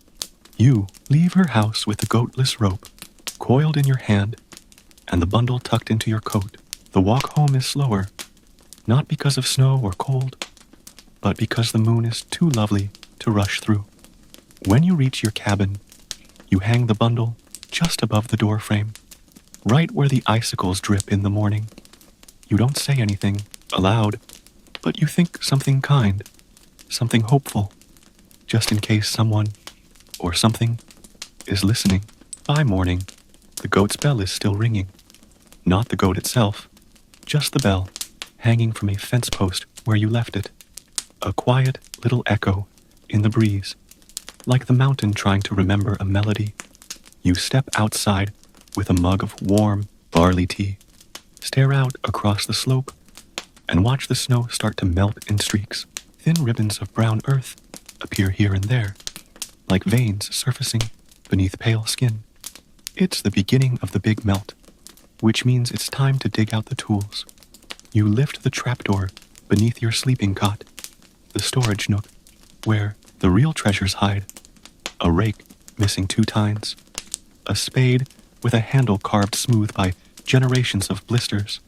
You leave her house with the goatless rope coiled in your hand and the bundle tucked into your coat. The walk home is slower, not because of snow or cold, but because the moon is too lovely to rush through. When you reach your cabin, you hang the bundle just above the door frame, right where the icicles drip in the morning. You don't say anything aloud, but you think something kind, something hopeful, just in case someone or something is listening. By morning, the goat's bell is still ringing. Not the goat itself, just the bell, hanging from a fence post where you left it. A quiet little echo in the breeze, like the mountain trying to remember a melody. You step outside with a mug of warm barley tea, stare out across the slope, and watch the snow start to melt in streaks. Thin ribbons of brown earth appear here and there, like veins surfacing beneath pale skin. It's the beginning of the big melt, which means it's time to dig out the tools. You lift the trapdoor beneath your sleeping cot, the storage nook, where the real treasures hide. A rake missing 2 tines, a spade with a handle carved smooth by generations of blisters,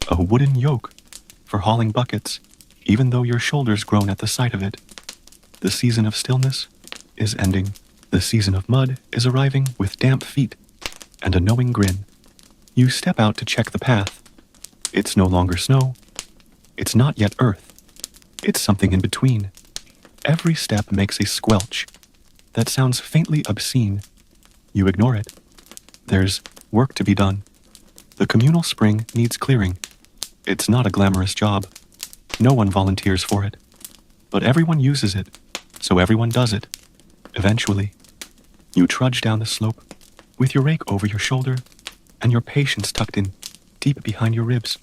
a wooden yoke for hauling buckets, even though your shoulders groan at the sight of it. The season of stillness is ending. The season of mud is arriving with damp feet and a knowing grin. You step out to check the path. It's no longer snow. It's not yet earth. It's something in between. Every step makes a squelch that sounds faintly obscene. You ignore it. There's work to be done. The communal spring needs clearing. It's not a glamorous job. No one volunteers for it. But everyone uses it, so everyone does it. Eventually, you trudge down the slope with your rake over your shoulder and your patience tucked in deep behind your ribs.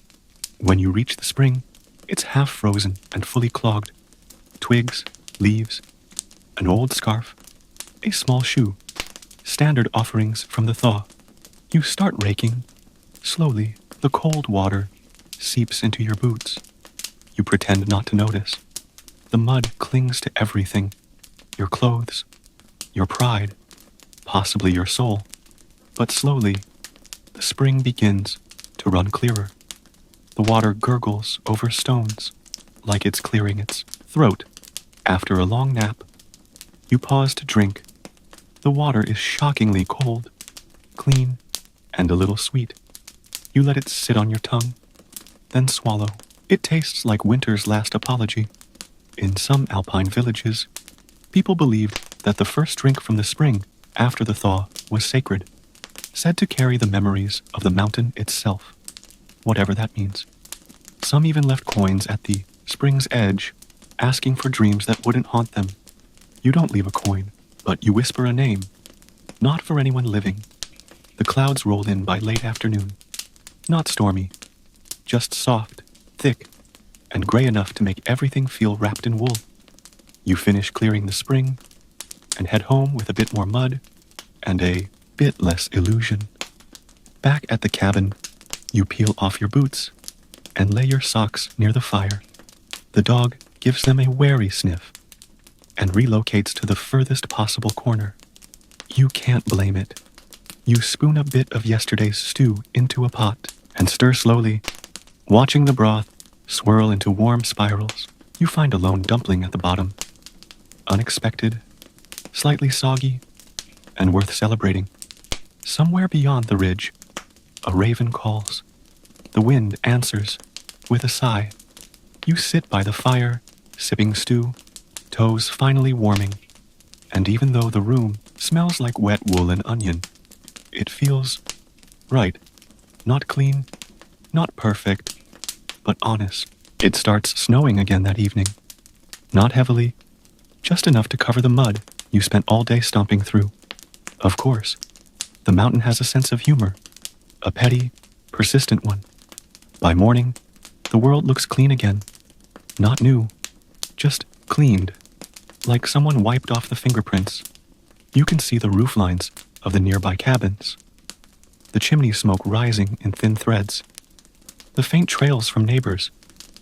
When you reach the spring, it's half frozen and fully clogged. Twigs, leaves, an old scarf, a small shoe, standard offerings from the thaw. You start raking. Slowly, the cold water seeps into your boots. You pretend not to notice. The mud clings to everything. Your clothes, your pride, possibly your soul. But slowly, the spring begins to run clearer. The water gurgles over stones, like it's clearing its throat. After a long nap, you pause to drink. The water is shockingly cold, clean, and a little sweet. You let it sit on your tongue, then swallow. It tastes like winter's last apology. In some Alpine villages, people believed that the first drink from the spring after the thaw was sacred, said to carry the memories of the mountain itself, whatever that means. Some even left coins at the spring's edge, asking for dreams that wouldn't haunt them. You don't leave a coin, but you whisper a name, not for anyone living. The clouds roll in by late afternoon. Not stormy, just soft, thick, and gray enough to make everything feel wrapped in wool. You finish clearing the spring and head home with a bit more mud and a bit less illusion. Back at the cabin, you peel off your boots and lay your socks near the fire. The dog gives them a wary sniff and relocates to the furthest possible corner. You can't blame it. You spoon a bit of yesterday's stew into a pot and stir slowly, watching the broth swirl into warm spirals. You find a lone dumpling at the bottom. Unexpected, slightly soggy, and worth celebrating. Somewhere beyond the ridge, a raven calls. The wind answers with a sigh. You sit by the fire, sipping stew, toes finally warming. And even though the room smells like wet wool and onion, it feels right. Not clean, Not perfect, but honest. It starts snowing again that evening. Not heavily, just enough to cover the mud you spent all day stomping through. Of course, the mountain has a sense of humor, a petty, persistent one. By morning, the world looks clean again. Not new, just cleaned, like someone wiped off the fingerprints. You can see the roof lines of the nearby cabins, the chimney smoke rising in thin threads, the faint trails from neighbors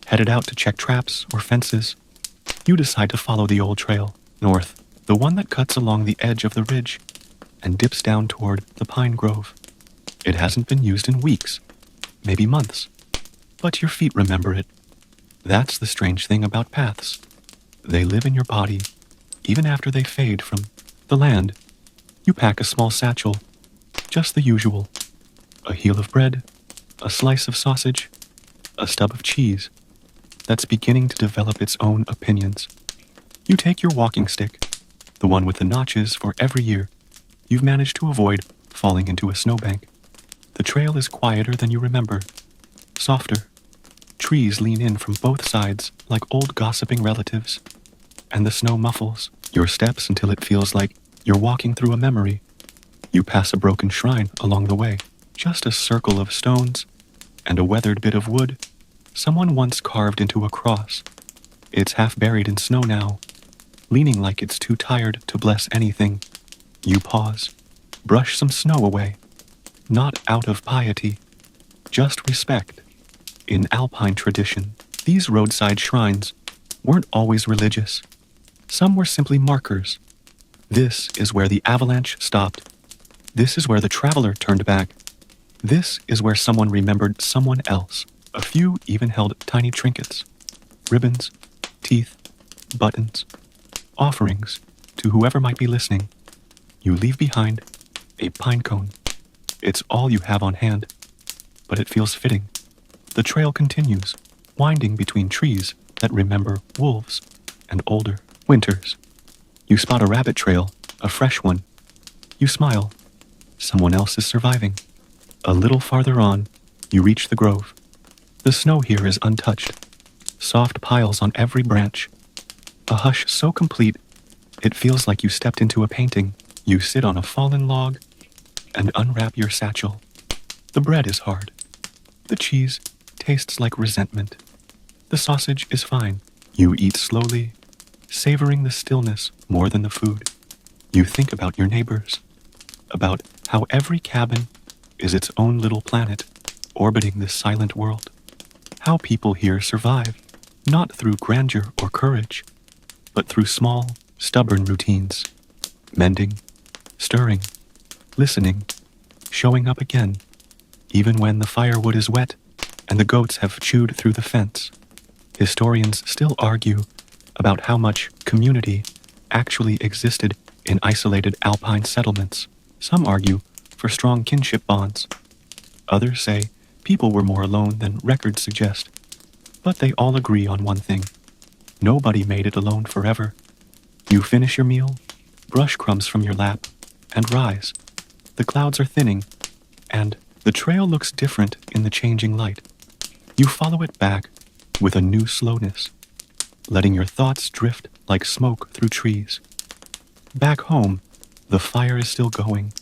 headed out to check traps or fences. You decide to follow the old trail, north, the one that cuts along the edge of the ridge and dips down toward the pine grove. It hasn't been used in weeks, maybe months, but your feet remember it. That's the strange thing about paths. They live in your body, even after they fade from the land. You pack a small satchel, just the usual. A heel of bread, a slice of sausage, a stub of cheese that's beginning to develop its own opinions. You take your walking stick, the one with the notches for every year you've managed to avoid falling into a snowbank. The trail is quieter than you remember, softer. Trees lean in from both sides like old gossiping relatives, and the snow muffles your steps until it feels like you're walking through a memory. You pass a broken shrine along the way, just a circle of stones and a weathered bit of wood someone once carved into a cross. It's half buried in snow now, leaning like it's too tired to bless anything. You pause, brush some snow away, not out of piety, just respect. In Alpine tradition, these roadside shrines weren't always religious. Some were simply markers. This is where the avalanche stopped. This is where the traveler turned back. This is where someone remembered someone else. A few even held tiny trinkets, ribbons, teeth, buttons, offerings to whoever might be listening. You leave behind a pine cone. It's all you have on hand, but it feels fitting. The trail continues, winding between trees that remember wolves and older winters. You spot a rabbit trail, a fresh one. You smile. Someone else is surviving. A little farther on, you reach the grove. The snow here is untouched, soft piles on every branch. A hush so complete, it feels like you stepped into a painting. You sit on a fallen log and unwrap your satchel. The bread is hard. The cheese tastes like resentment. The sausage is fine. You eat slowly, savoring the stillness more than the food. You think about your neighbors, about how every cabin is its own little planet orbiting this silent world. How people here survive, not through grandeur or courage, but through small, stubborn routines. Mending, stirring, listening, showing up again, even when the firewood is wet and the goats have chewed through the fence. Historians still argue about how much community actually existed in isolated alpine settlements. Some argue for strong kinship bonds. Others say people were more alone than records suggest. But they all agree on one thing. Nobody made it alone forever. You finish your meal, brush crumbs from your lap, and rise. The clouds are thinning, and the trail looks different in the changing light. You follow it back with a new slowness, letting your thoughts drift like smoke through trees. Back home, the fire is still going,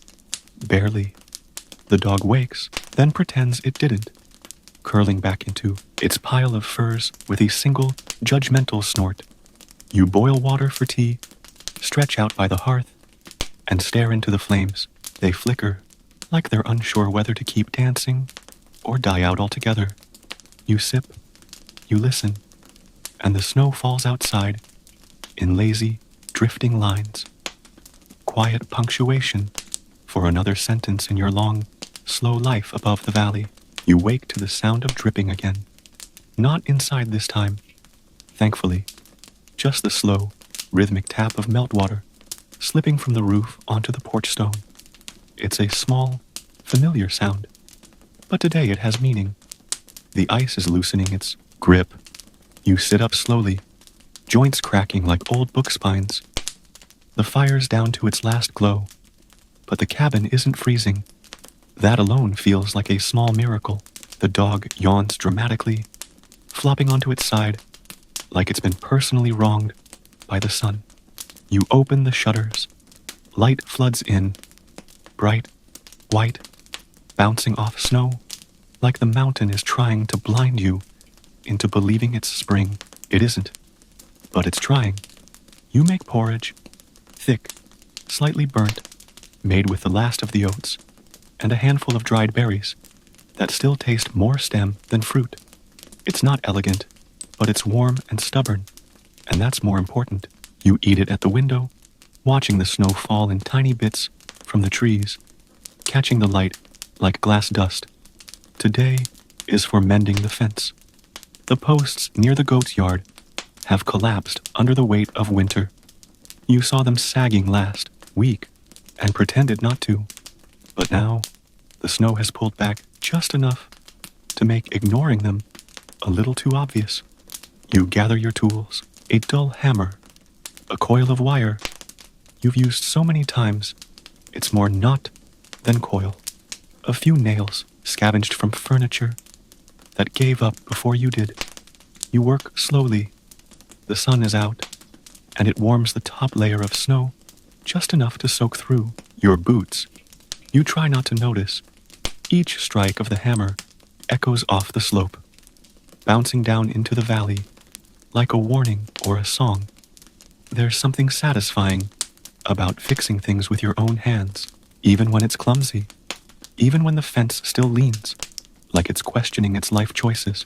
barely. The dog wakes, then pretends it didn't, curling back into its pile of furs with a single judgmental snort. You boil water for tea, stretch out by the hearth, and stare into the flames. They flicker, like they're unsure whether to keep dancing or die out altogether. You sip, you listen, and the snow falls outside in lazy, drifting lines. Quiet punctuation for another sentence in your long, slow life above the valley. You wake to the sound of dripping again. Not inside this time, thankfully. Just the slow, rhythmic tap of meltwater slipping from the roof onto the porch stone. It's a small, familiar sound, but today it has meaning. The ice is loosening its grip. You sit up slowly, joints cracking like old book spines. The fire's down to its last glow, but the cabin isn't freezing. That alone feels like a small miracle. The dog yawns dramatically, flopping onto its side like it's been personally wronged by the sun. You open the shutters. Light floods in, bright, white, bouncing off snow, like the mountain is trying to blind you into believing it's spring. It isn't, but it's trying. You make porridge, thick, slightly burnt, made with the last of the oats, and a handful of dried berries that still taste more stem than fruit. It's not elegant, but it's warm and stubborn, and that's more important. You eat it at the window, watching the snow fall in tiny bits from the trees, catching the light like glass dust. Today is for mending the fence. The posts near the goat's yard have collapsed under the weight of winter. You saw them sagging last week and pretended not to, but now the snow has pulled back just enough to make ignoring them a little too obvious. You gather your tools, a dull hammer, a coil of wire you've used so many times, it's more knot than coil. A few nails scavenged from furniture that gave up before you did. You work slowly. The sun is out, and it warms the top layer of snow just enough to soak through your boots. You try not to notice. Each strike of the hammer echoes off the slope, bouncing down into the valley like a warning or a song. There's something satisfying about fixing things with your own hands, even when it's clumsy, even when the fence still leans, like it's questioning its life choices.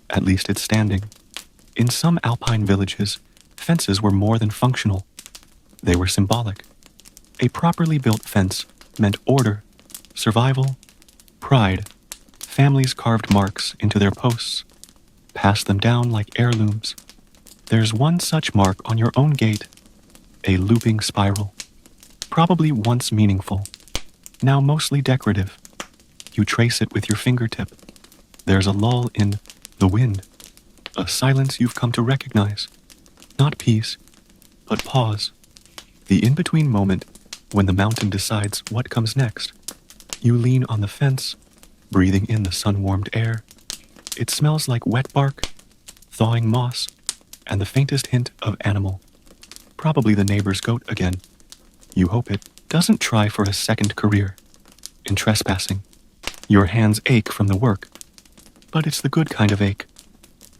At least it's standing. In some alpine villages, fences were more than functional. They were symbolic. A properly built fence meant order, survival, pride. Families carved marks into their posts, passed them down like heirlooms. There's one such mark on your own gate, a looping spiral, probably once meaningful, now mostly decorative. You trace it with your fingertip. There's a lull in the wind, a silence you've come to recognize. Not peace, but pause. The in-between moment when the mountain decides what comes next. You lean on the fence, breathing in the sun-warmed air. It smells like wet bark, thawing moss, and the faintest hint of animal. Probably the neighbor's goat again. You hope it doesn't try for a second career in trespassing. Your hands ache from the work, but it's the good kind of ache,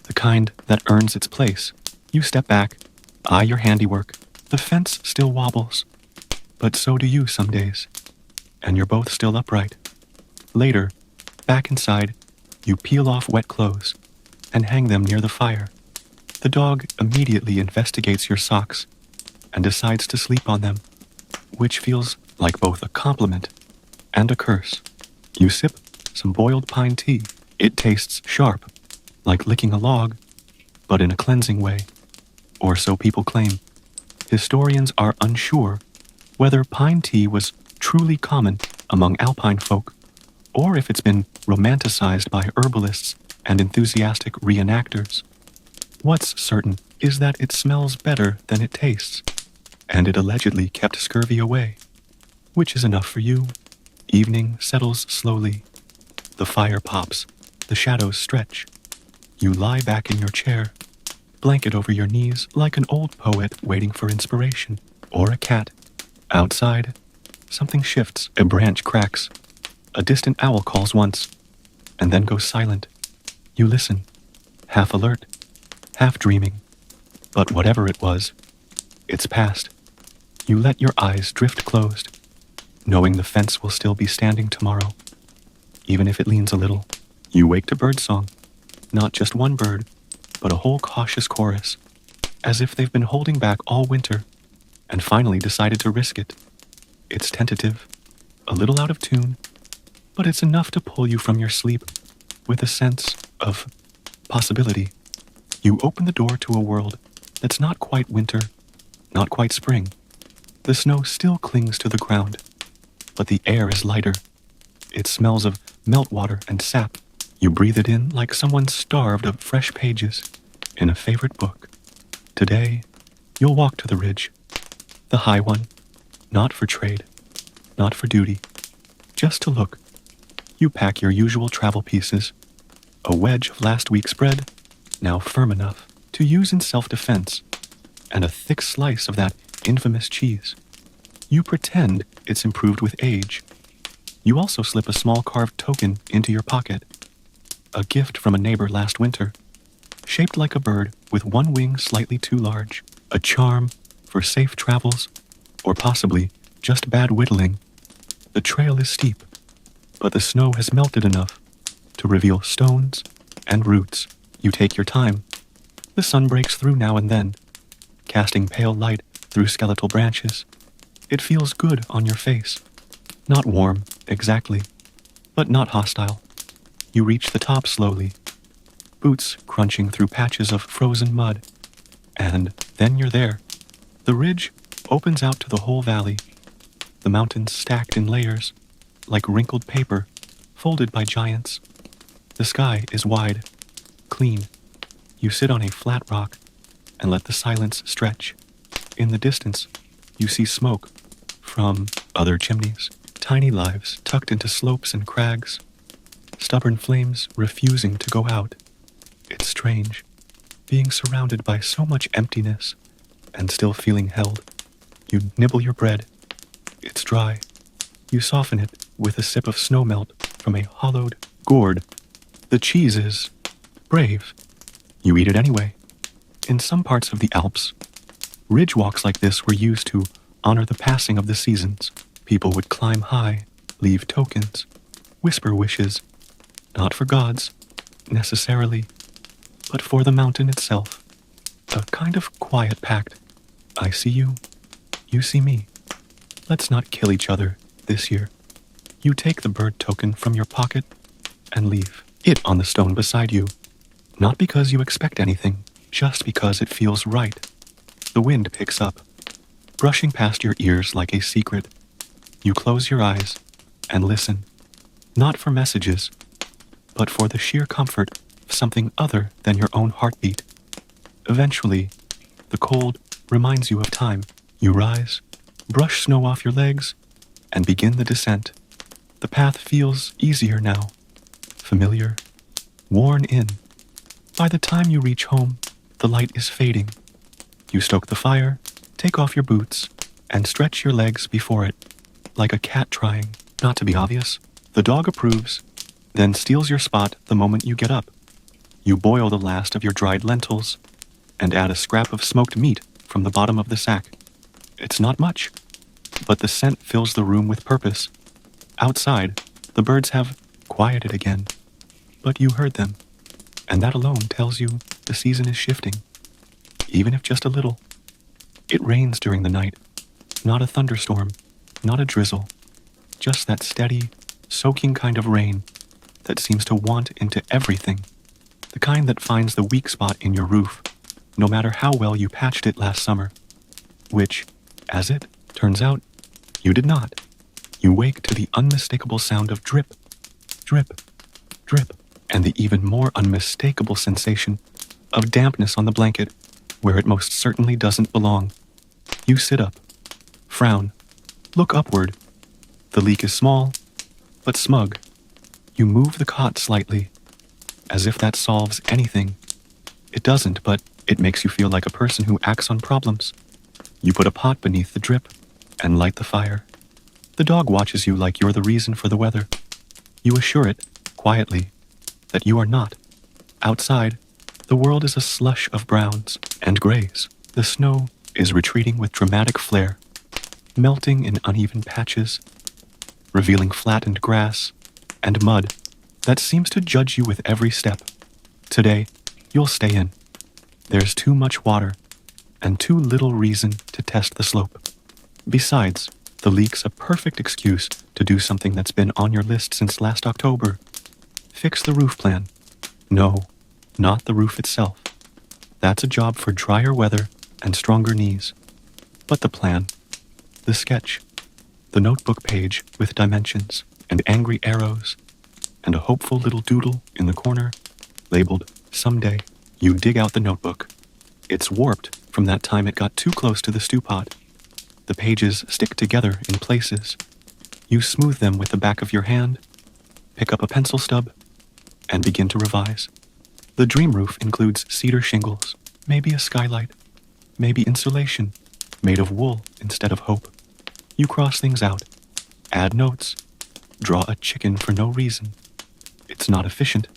the kind that earns its place. You step back, eye your handiwork. The fence still wobbles, but so do you some days, and you're both still upright. Later, back inside, you peel off wet clothes and hang them near the fire. The dog immediately investigates your socks and decides to sleep on them, which feels like both a compliment and a curse. You sip some boiled pine tea. It tastes sharp, like licking a log, but in a cleansing way, or so people claim. Historians are unsure whether pine tea was truly common among alpine folk, or if it's been romanticized by herbalists and enthusiastic reenactors. What's certain is that it smells better than it tastes, and it allegedly kept scurvy away, which is enough for you. Evening settles slowly. The fire pops, the shadows stretch. You lie back in your chair, blanket over your knees like an old poet waiting for inspiration, or a cat. Outside, something shifts, a branch cracks. A distant owl calls once, and then goes silent. You listen, half alert, half dreaming. But whatever it was, it's past. You let your eyes drift closed, knowing the fence will still be standing tomorrow, even if it leans a little. You wake to birdsong, not just one bird, but a whole cautious chorus, as if they've been holding back all winter and finally decided to risk it. It's tentative, a little out of tune, but it's enough to pull you from your sleep with a sense of possibility. You open the door to a world that's not quite winter, not quite spring. The snow still clings to the ground, but the air is lighter. It smells of meltwater and sap. You breathe it in like someone starved of fresh pages in a favorite book. Today, you'll walk to the ridge, the high one, not for trade, not for duty, just to look. You pack your usual travel pieces, A wedge of last week's bread, now firm enough to use in self-defense, and a thick slice of that infamous cheese. You pretend it's improved with age. You also slip a small carved token into your pocket. A gift from a neighbor last winter, shaped like a bird with one wing slightly too large. A charm for safe travels, or possibly just bad whittling. The trail is steep, but the snow has melted enough to reveal stones and roots. You take your time. The sun breaks through now and then, casting pale light through skeletal branches. It feels good on your face. Not warm, exactly, but not hostile. You reach the top slowly, boots crunching through patches of frozen mud. And then you're there. The ridge opens out to the whole valley, the mountains stacked in layers, like wrinkled paper, folded by giants. The sky is wide, clean. You sit on a flat rock and let the silence stretch. In the distance, you see smoke from other chimneys, tiny lives tucked into slopes and crags, stubborn flames refusing to go out. It's strange, being surrounded by so much emptiness and still feeling held. You nibble your bread. It's dry. You soften it with a sip of snowmelt from a hollowed gourd. The cheese is brave. You eat it anyway. In some parts of the Alps, ridge walks like this were used to honor the passing of the seasons. People would climb high, leave tokens, whisper wishes, not for gods, necessarily, but for the mountain itself. A kind of quiet pact. I see you, you see me. Let's not kill each other this year. You take the bird token from your pocket and leave it on the stone beside you. Not because you expect anything, just because it feels right. The wind picks up, brushing past your ears like a secret. You close your eyes and listen, not for messages, but for the sheer comfort of something other than your own heartbeat. Eventually, the cold reminds you of time. You rise, brush snow off your legs, and begin the descent. The path feels easier now, familiar, worn in. By the time you reach home, the light is fading. You stoke the fire, take off your boots, and stretch your legs before it, like a cat trying not to be obvious. The dog approves, then steals your spot the moment you get up. You boil the last of your dried lentils, and add a scrap of smoked meat from the bottom of the sack. It's not much, but the scent fills the room with purpose. Outside, the birds have quieted again, but you heard them, and that alone tells you the season is shifting, even if just a little. It rains during the night, not a thunderstorm, not a drizzle, just that steady, soaking kind of rain that seems to want into everything, the kind that finds the weak spot in your roof, no matter how well you patched it last summer, which, as it turns out, you did not. You wake to the unmistakable sound of drip, drip, drip, and the even more unmistakable sensation of dampness on the blanket where it most certainly doesn't belong. You sit up, frown, look upward. The leak is small, but smug. You move the cot slightly, as if that solves anything. It doesn't, but it makes you feel like a person who acts on problems. You put a pot beneath the drip and light the fire. The dog watches you like you're the reason for the weather. You assure it, quietly, that you are not. Outside, the world is a slush of browns and grays. The snow is retreating with dramatic flair, melting in uneven patches, revealing flattened grass and mud that seems to judge you with every step. Today, you'll stay in. There's too much water and too little reason to test the slope. Besides, the leak's a perfect excuse to do something that's been on your list since last October. Fix the roof plan. No, not the roof itself. That's a job for drier weather and stronger knees. But the plan, the sketch, the notebook page with dimensions and angry arrows, and a hopeful little doodle in the corner, labeled Someday. You dig out the notebook. It's warped from that time it got too close to the stew pot. The pages stick together in places. You smooth them with the back of your hand, pick up a pencil stub, and begin to revise. The dream roof includes cedar shingles, maybe a skylight, maybe insulation, made of wool instead of hope. You cross things out, add notes, draw a chicken for no reason. It's not efficient,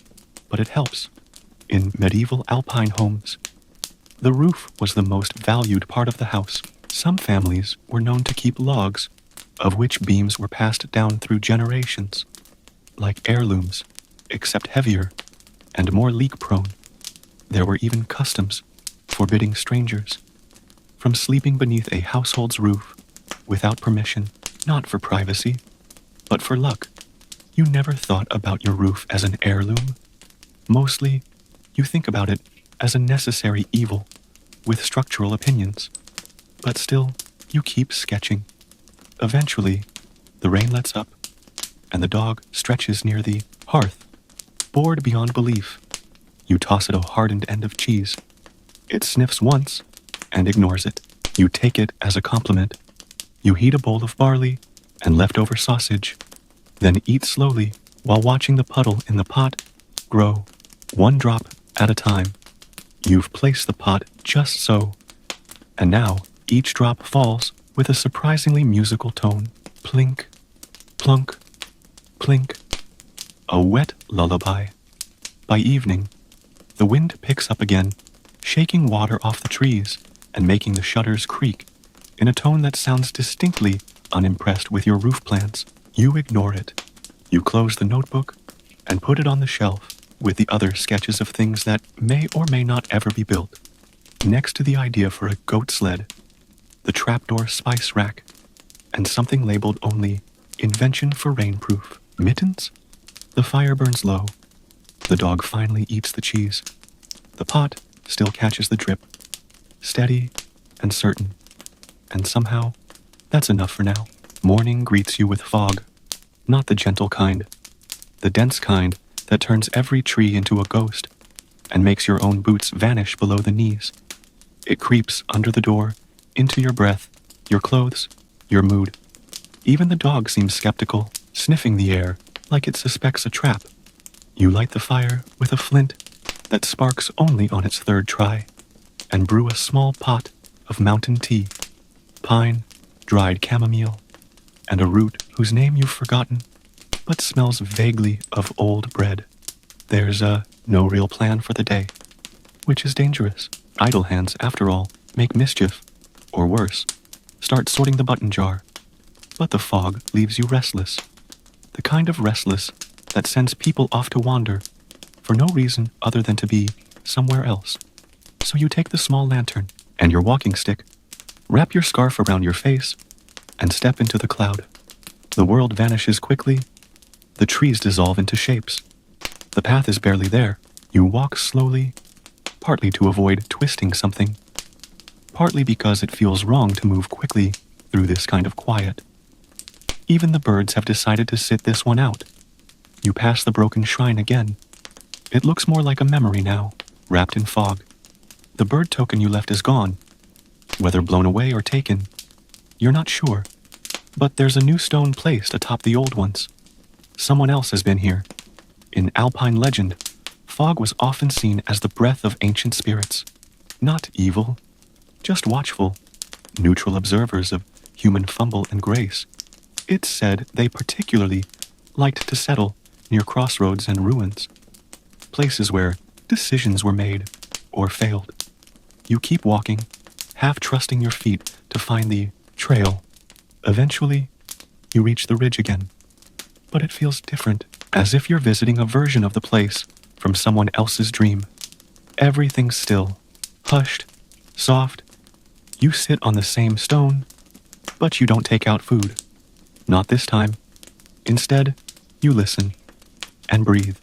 but it helps. In medieval Alpine homes, the roof was the most valued part of the house. Some families were known to keep logs, of which beams were passed down through generations, like heirlooms, except heavier and more leak-prone. There were even customs forbidding strangers from sleeping beneath a household's roof without permission, not for privacy, but for luck. You never thought about your roof as an heirloom. Mostly, you think about it as a necessary evil with structural opinions. But still, you keep sketching. Eventually, the rain lets up, and the dog stretches near the hearth. Bored beyond belief, you toss it a hardened end of cheese. It sniffs once and ignores it. You take it as a compliment. You heat a bowl of barley and leftover sausage, then eat slowly while watching the puddle in the pot grow, one drop at a time. You've placed the pot just so, and now each drop falls with a surprisingly musical tone. Plink, plunk, plink. A wet lullaby. By evening, the wind picks up again, shaking water off the trees and making the shutters creak in a tone that sounds distinctly unimpressed with your roof plans. You ignore it. You close the notebook and put it on the shelf with the other sketches of things that may or may not ever be built. Next to the idea for a goat sled, the trapdoor spice rack, and something labeled only invention for rainproof. Mittens? The fire burns low. The dog finally eats the cheese. The pot still catches the drip, steady and certain. And somehow, that's enough for now. Morning greets you with fog. Not the gentle kind. The dense kind that turns every tree into a ghost and makes your own boots vanish below the knees. It creeps under the door, into your breath, your clothes, your mood. Even the dog seems skeptical, sniffing the air like it suspects a trap. You light the fire with a flint that sparks only on its third try, and brew a small pot of mountain tea, pine, dried chamomile, and a root whose name you've forgotten, but smells vaguely of old bread. There's no real plan for the day, which is dangerous. Idle hands, after all, make mischief, or worse, start sorting the button jar. But the fog leaves you restless, the kind of restless that sends people off to wander for no reason other than to be somewhere else. So you take the small lantern and your walking stick, wrap your scarf around your face, and step into the cloud. The world vanishes quickly. The trees dissolve into shapes. The path is barely there. You walk slowly, partly to avoid twisting something, partly because it feels wrong to move quickly through this kind of quiet. Even the birds have decided to sit this one out. You pass the broken shrine again. It looks more like a memory now, wrapped in fog. The bird token you left is gone. Whether blown away or taken, you're not sure. But there's a new stone placed atop the old ones. Someone else has been here. In Alpine legend, fog was often seen as the breath of ancient spirits. Not evil, just watchful, neutral observers of human fumble and grace. It's said they particularly liked to settle near crossroads and ruins, places where decisions were made or failed. You keep walking, half trusting your feet to find the trail. Eventually, you reach the ridge again, but it feels different, as if you're visiting a version of the place from someone else's dream. Everything's still, hushed, soft. You sit on the same stone, but you don't take out food. Not this time. Instead, you listen, and breathe,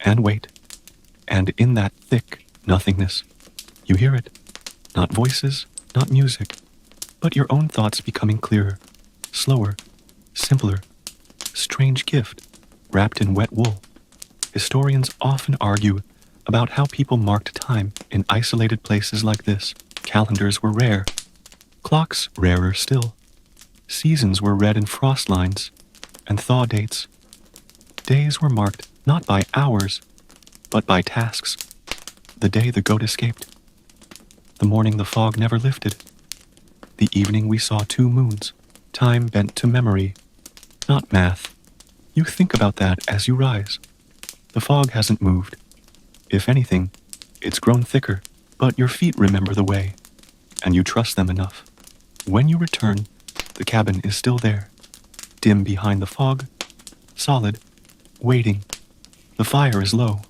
and wait. And in that thick nothingness, you hear it. Not voices, not music, but your own thoughts becoming clearer, slower, simpler. Strange gift, wrapped in wet wool. Historians often argue about how people marked time in isolated places like this. Calendars were rare, clocks rarer still. Seasons were read in frost lines and thaw dates. Days were marked not by hours, but by tasks. The day the goat escaped. The morning the fog never lifted. The evening we saw 2 moons. Time bent to memory, not math. You think about that as you rise. The fog hasn't moved. If anything, it's grown thicker, but your feet remember the way, and you trust them enough. When you return, the cabin is still there, dim behind the fog, solid, waiting. The fire is low.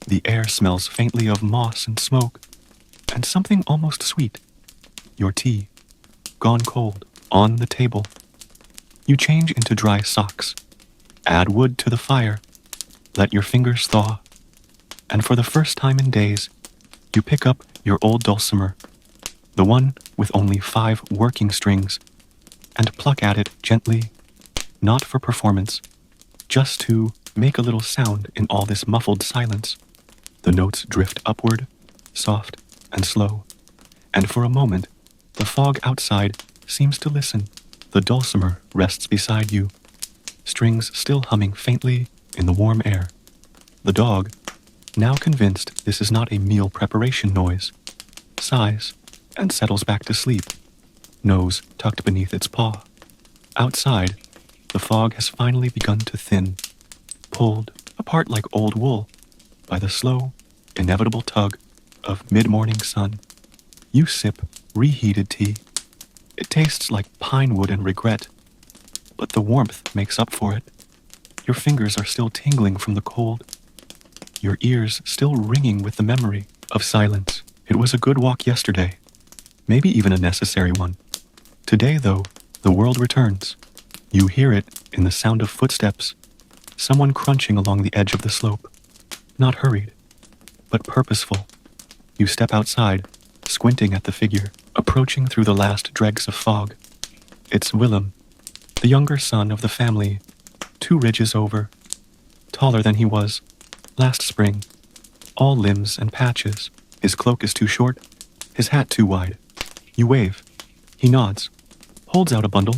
The air smells faintly of moss and smoke, and something almost sweet. Your tea, gone cold, on the table. You change into dry socks, add wood to the fire, let your fingers thaw, and for the first time in days, you pick up your old dulcimer, the one with only 5 working strings, and pluck at it gently, not for performance, just to make a little sound in all this muffled silence. The notes drift upward, soft and slow, and for a moment, the fog outside seems to listen. The dulcimer rests beside you, strings still humming faintly in the warm air. The dog, now convinced this is not a meal preparation noise, sighs and settles back to sleep, nose tucked beneath its paw. Outside, the fog has finally begun to thin, pulled apart like old wool by the slow, inevitable tug of mid-morning sun. You sip reheated tea. It tastes like pine wood and regret, but the warmth makes up for it. Your fingers are still tingling from the cold, your ears still ringing with the memory of silence. It was a good walk yesterday, maybe even a necessary one. Today, though, the world returns. You hear it in the sound of footsteps, someone crunching along the edge of the slope. Not hurried, but purposeful. You step outside, squinting at the figure, approaching through the last dregs of fog. It's Willem, the younger son of the family, 2 ridges over, taller than he was last spring, all limbs and patches. His cloak is too short, his hat too wide. You wave. He nods, holds out a bundle.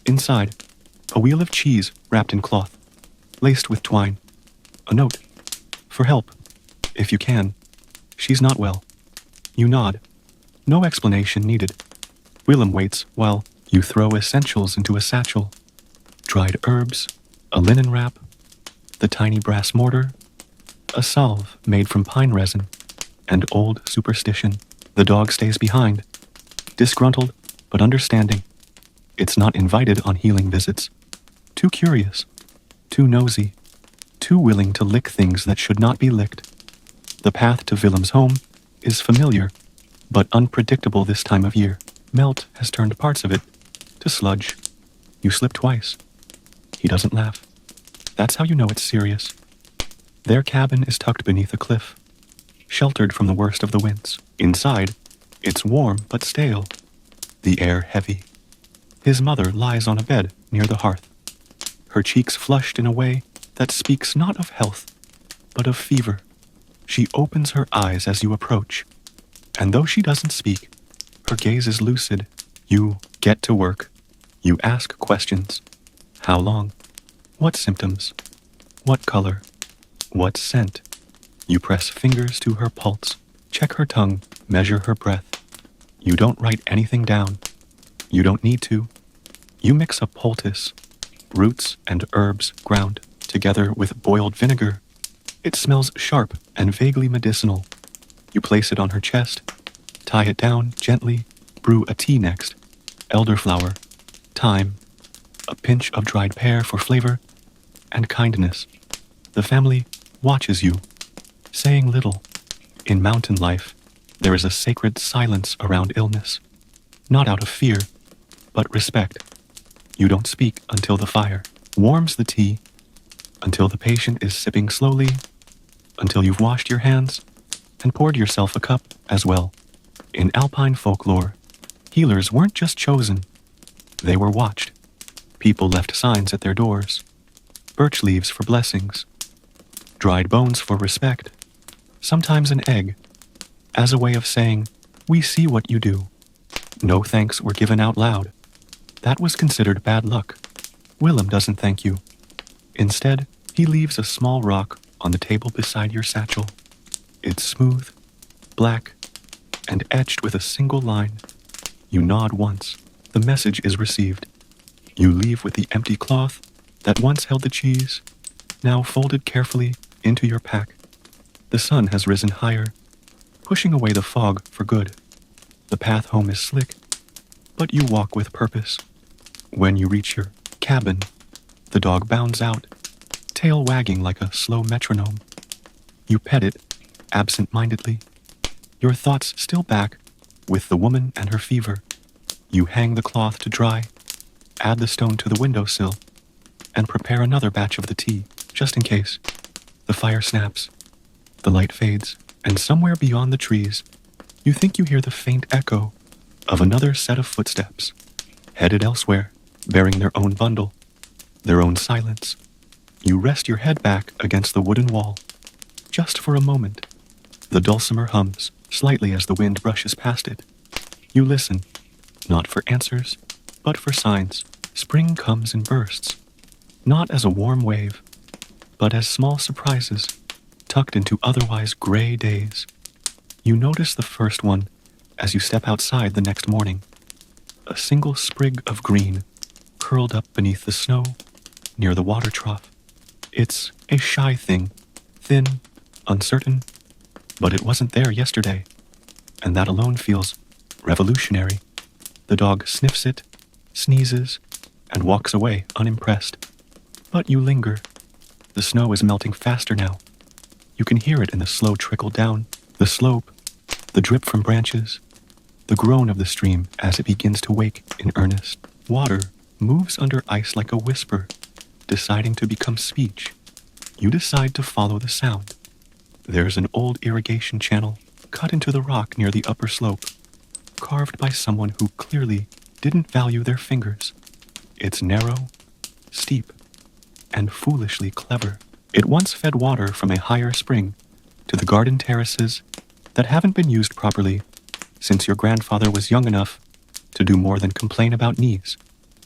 Inside, a wheel of cheese wrapped in cloth, laced with twine. A note. For help, if you can. She's not well. You nod. No explanation needed. Willem waits while you throw essentials into a satchel. Dried herbs, a linen wrap, the tiny brass mortar, a salve made from pine resin, and old superstition. The dog stays behind, disgruntled but understanding. It's not invited on healing visits. Too curious, too nosy, too willing to lick things that should not be licked. The path to Willem's home is familiar, but unpredictable this time of year. Melt has turned parts of it to sludge. You slip twice. He doesn't laugh. That's how you know it's serious. Their cabin is tucked beneath a cliff, sheltered from the worst of the winds. Inside, it's warm but stale, the air heavy. His mother lies on a bed near the hearth, her cheeks flushed in a way that speaks not of health, but of fever. She opens her eyes as you approach, and though she doesn't speak, her gaze is lucid. You get to work. You ask questions. How long? What symptoms? What color? What scent? You press fingers to her pulse, check her tongue, measure her breath. You don't write anything down. You don't need to. You mix a poultice, roots and herbs ground together with boiled vinegar. It smells sharp and vaguely medicinal. You place it on her chest, tie it down gently, brew a tea next. Elderflower, thyme, a pinch of dried pear for flavor, and kindness. The family watches you, saying little. In mountain life, there is a sacred silence around illness, not out of fear, but respect. You don't speak until the fire warms the tea, until the patient is sipping slowly, until you've washed your hands and poured yourself a cup as well. In Alpine folklore, healers weren't just chosen, they were watched. People left signs at their doors, birch leaves for blessings, dried bones for respect, sometimes an egg, as a way of saying, "We see what you do." No thanks were given out loud. That was considered bad luck. Willem doesn't thank you. Instead, He leaves a small rock on the table beside your satchel. It's smooth, black, and etched with a single line. You nod once. The message is received. You leave with the empty cloth that once held the cheese, now folded carefully into your pack. The sun has risen higher, pushing away the fog for good. The path home is slick, but you walk with purpose. When you reach your cabin, the dog bounds out, tail wagging like a slow metronome. You pet it, absent-mindedly, your thoughts still back with the woman and her fever. You hang the cloth to dry, add the stone to the windowsill, and prepare another batch of the tea, just in case. The fire snaps, the light fades, and somewhere beyond the trees, you think you hear the faint echo of another set of footsteps, headed elsewhere, bearing their own bundle, their own silence. You rest your head back against the wooden wall, just for a moment. The dulcimer hums slightly as the wind brushes past it. You listen, not for answers, but for signs. Spring comes in bursts, not as a warm wave, but as small surprises tucked into otherwise gray days. You notice the first one as you step outside the next morning. A single sprig of green curled up beneath the snow near the water trough. It's a shy thing, thin, uncertain, but it wasn't there yesterday, and that alone feels revolutionary. The dog sniffs it, sneezes, and walks away unimpressed. But you linger. The snow is melting faster now. You can hear it in the slow trickle down, the slope, the drip from branches, the groan of the stream as it begins to wake in earnest. Water moves under ice like a whisper, deciding to become speech. You decide to follow the sound. There's an old irrigation channel cut into the rock near the upper slope, carved by someone who clearly didn't value their fingers. It's narrow, steep, and foolishly clever. It once fed water from a higher spring to the garden terraces that haven't been used properly since your grandfather was young enough to do more than complain about knees.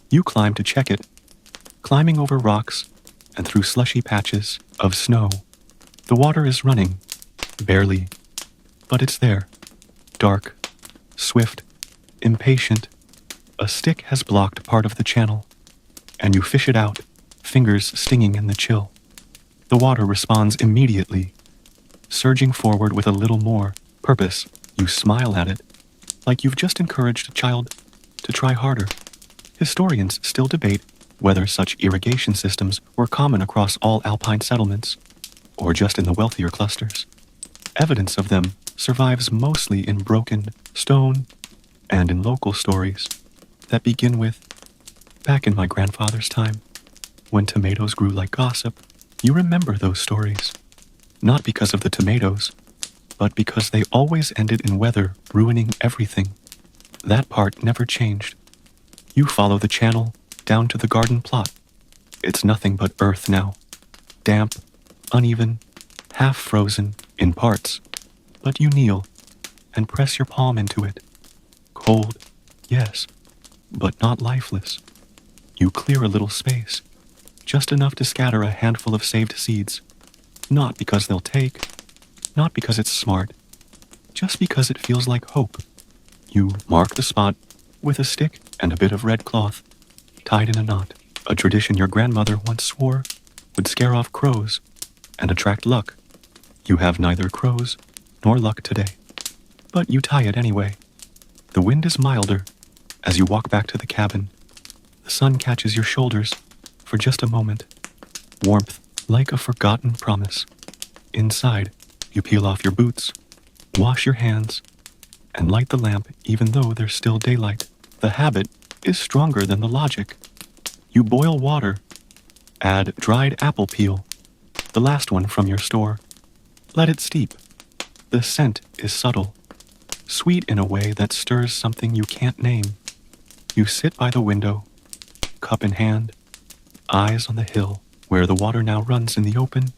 You climb to check it, climbing over rocks and through slushy patches of snow. The water is running, barely, but it's there, dark, swift, impatient. A stick has blocked part of the channel, and you fish it out, fingers stinging in the chill. The water responds immediately, surging forward with a little more purpose. You smile at it, like you've just encouraged a child to try harder. Historians still debate whether such irrigation systems were common across all Alpine settlements, or just in the wealthier clusters. Evidence of them survives mostly in broken stone and in local stories that begin with, "Back in my grandfather's time, when tomatoes grew like gossip." You remember those stories, not because of the tomatoes, but because they always ended in weather ruining everything. That part never changed. You follow the channel down to the garden plot. It's nothing but earth now, damp, uneven, half frozen in parts, but you kneel and press your palm into it. Cold, yes, but not lifeless. You clear a little space, just enough to scatter a handful of saved seeds, not because they'll take, not because it's smart, just because it feels like hope. You mark the spot with a stick and a bit of red cloth, tied in a knot, a tradition your grandmother once swore would scare off crows and attract luck. You have neither crows nor luck today, but you tie it anyway. The wind is milder as you walk back to the cabin. The sun catches your shoulders for just a moment, warmth like a forgotten promise. Inside, you peel off your boots, wash your hands, and light the lamp even though there's still daylight. The habit is stronger than the logic. You boil water, add dried apple peel, the last one from your store. Let it steep. The scent is subtle, sweet in a way that stirs something you can't name. You sit by the window, cup in hand, eyes on the hill where the water now runs in the open,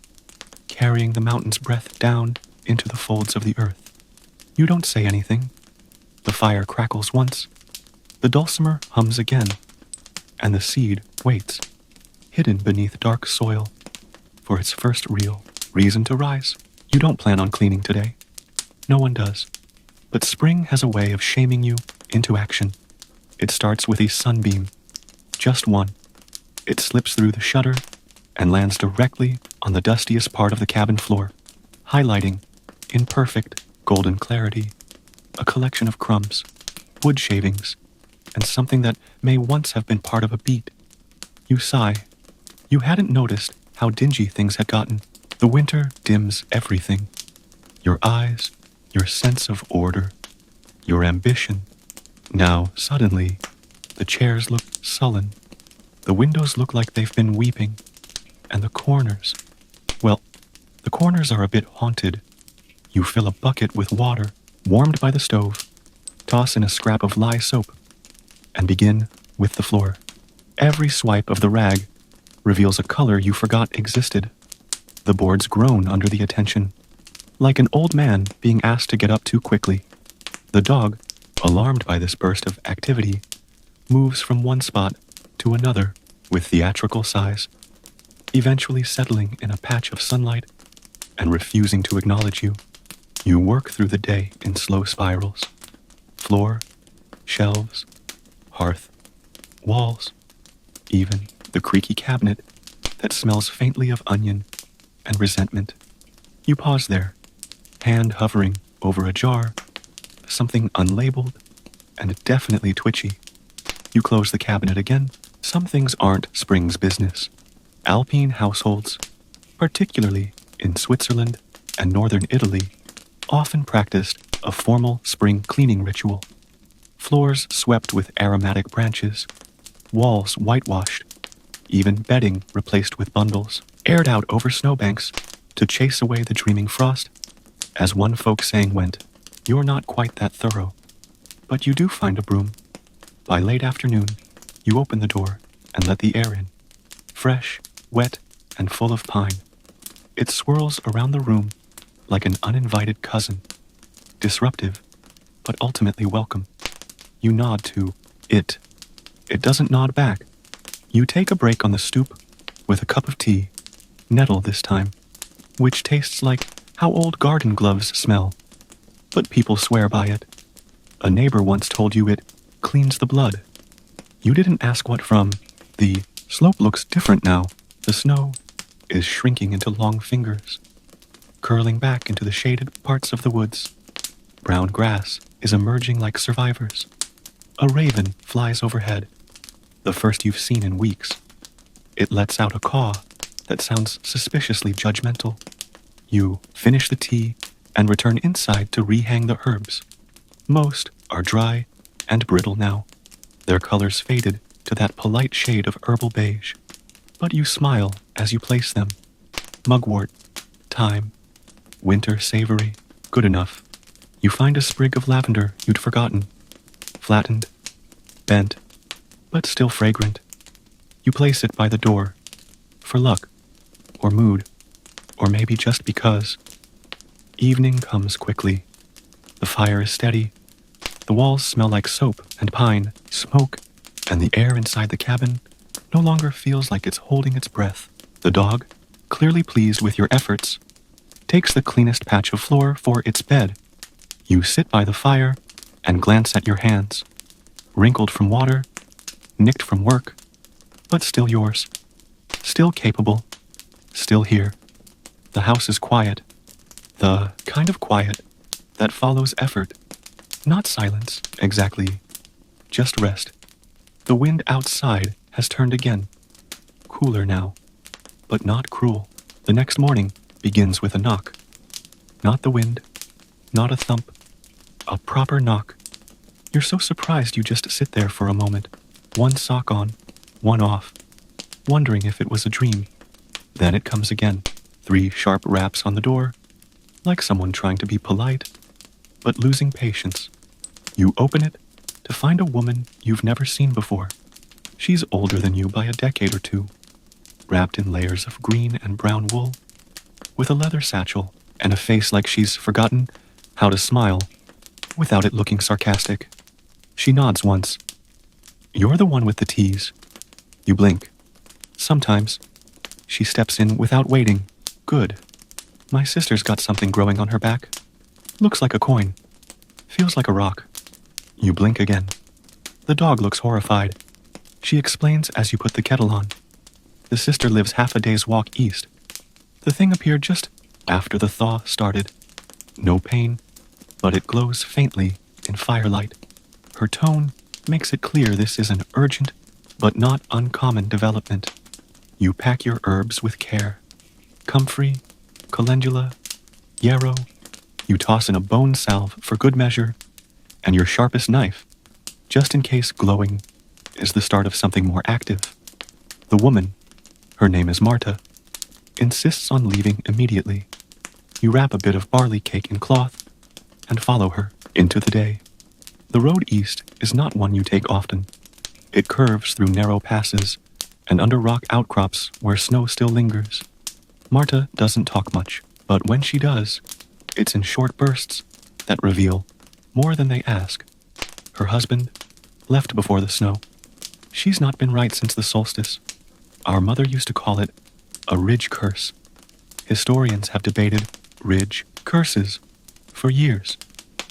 carrying the mountain's breath down into the folds of the earth. You don't say anything. The fire crackles once, the dulcimer hums again, and the seed waits, hidden beneath dark soil, for its first real reason to rise. You don't plan on cleaning today. No one does. But spring has a way of shaming you into action. It starts with a sunbeam. Just one. It slips through the shutter and lands directly on the dustiest part of the cabin floor, highlighting, in perfect golden clarity, a collection of crumbs, wood shavings, and something that may once have been part of a beat. You sigh. You hadn't noticed how dingy things had gotten. The winter dims everything. Your eyes, your sense of order, your ambition. Now, suddenly, the chairs look sullen. The windows look like they've been weeping. And the corners, well, the corners are a bit haunted. You fill a bucket with water, warmed by the stove, toss in a scrap of lye soap, and begin with the floor. Every swipe of the rag reveals a color you forgot existed. The boards groan under the attention, like an old man being asked to get up too quickly. The dog, alarmed by this burst of activity, moves from one spot to another with theatrical sighs, eventually settling in a patch of sunlight and refusing to acknowledge you. You work through the day in slow spirals. Floor, shelves, hearth, walls, even the creaky cabinet that smells faintly of onion and resentment. You pause there, hand hovering over a jar, something unlabeled and definitely twitchy. You close the cabinet again. Some things aren't spring's business. Alpine households, particularly in Switzerland and northern Italy, often practiced a formal spring cleaning ritual. Floors swept with aromatic branches, walls whitewashed, even bedding replaced with bundles, aired out over snowbanks to chase away the dreaming frost. As one folk saying went, "You're not quite that thorough." But you do find a broom. By late afternoon, you open the door and let the air in. Fresh, wet, and full of pine. It swirls around the room like an uninvited cousin. Disruptive, but ultimately welcome. You nod to it. It doesn't nod back. You take a break on the stoop with a cup of tea, nettle this time, which tastes like how old garden gloves smell. But people swear by it. A neighbor once told you it cleans the blood. You didn't ask what from. The slope looks different now. The snow is shrinking into long fingers, curling back into the shaded parts of the woods. Brown grass is emerging like survivors. A raven flies overhead, the first you've seen in weeks. It lets out a caw that sounds suspiciously judgmental. You finish the tea and return inside to rehang the herbs. Most are dry and brittle now, their colors faded to that polite shade of herbal beige. But you smile as you place them. Mugwort, thyme, winter savory, good enough. You find a sprig of lavender you'd forgotten, flattened, bent, but still fragrant. You place it by the door, for luck, or mood, or maybe just because. Evening comes quickly. The fire is steady. The walls smell like soap and pine, smoke, and the air inside the cabin no longer feels like it's holding its breath. The dog, clearly pleased with your efforts, takes the cleanest patch of floor for its bed. You sit by the fire and glance at your hands, wrinkled from water, nicked from work, but still yours, still capable, still here. The house is quiet, the kind of quiet that follows effort. Not silence, exactly, just rest. The wind outside has turned again, cooler now, but not cruel. The next morning begins with a knock. Not the wind, not a thump, a proper knock. You're so surprised you just sit there for a moment, one sock on, one off, wondering if it was a dream. Then it comes again, 3 sharp raps on the door, like someone trying to be polite, but losing patience. You open it to find a woman you've never seen before. She's older than you by a decade or two, wrapped in layers of green and brown wool, with a leather satchel and a face like she's forgotten how to smile without it looking sarcastic. She nods once. "You're the one with the teas." You blink. "Sometimes." She steps in without waiting. Good. My sister's got something growing on her back. Looks like a coin. Feels like a rock. You blink again. The dog looks horrified. She explains as you put the kettle on. The sister lives half a day's walk east. The thing appeared just after the thaw started. No pain, but it glows faintly in firelight. Her tone makes it clear this is an urgent but not uncommon development. You pack your herbs with care. Comfrey, calendula, yarrow. You toss in a bone salve for good measure, and your sharpest knife, just in case glowing is the start of something more active. The woman, her name is Marta, insists on leaving immediately. You wrap a bit of barley cake in cloth and follow her into the day. The road east is not one you take often. It curves through narrow passes and under rock outcrops where snow still lingers. Marta doesn't talk much, but when she does, it's in short bursts that reveal more than they ask. Her husband left before the snow. She's not been right since the solstice. Our mother used to call it a ridge curse. Historians have debated ridge curses for years.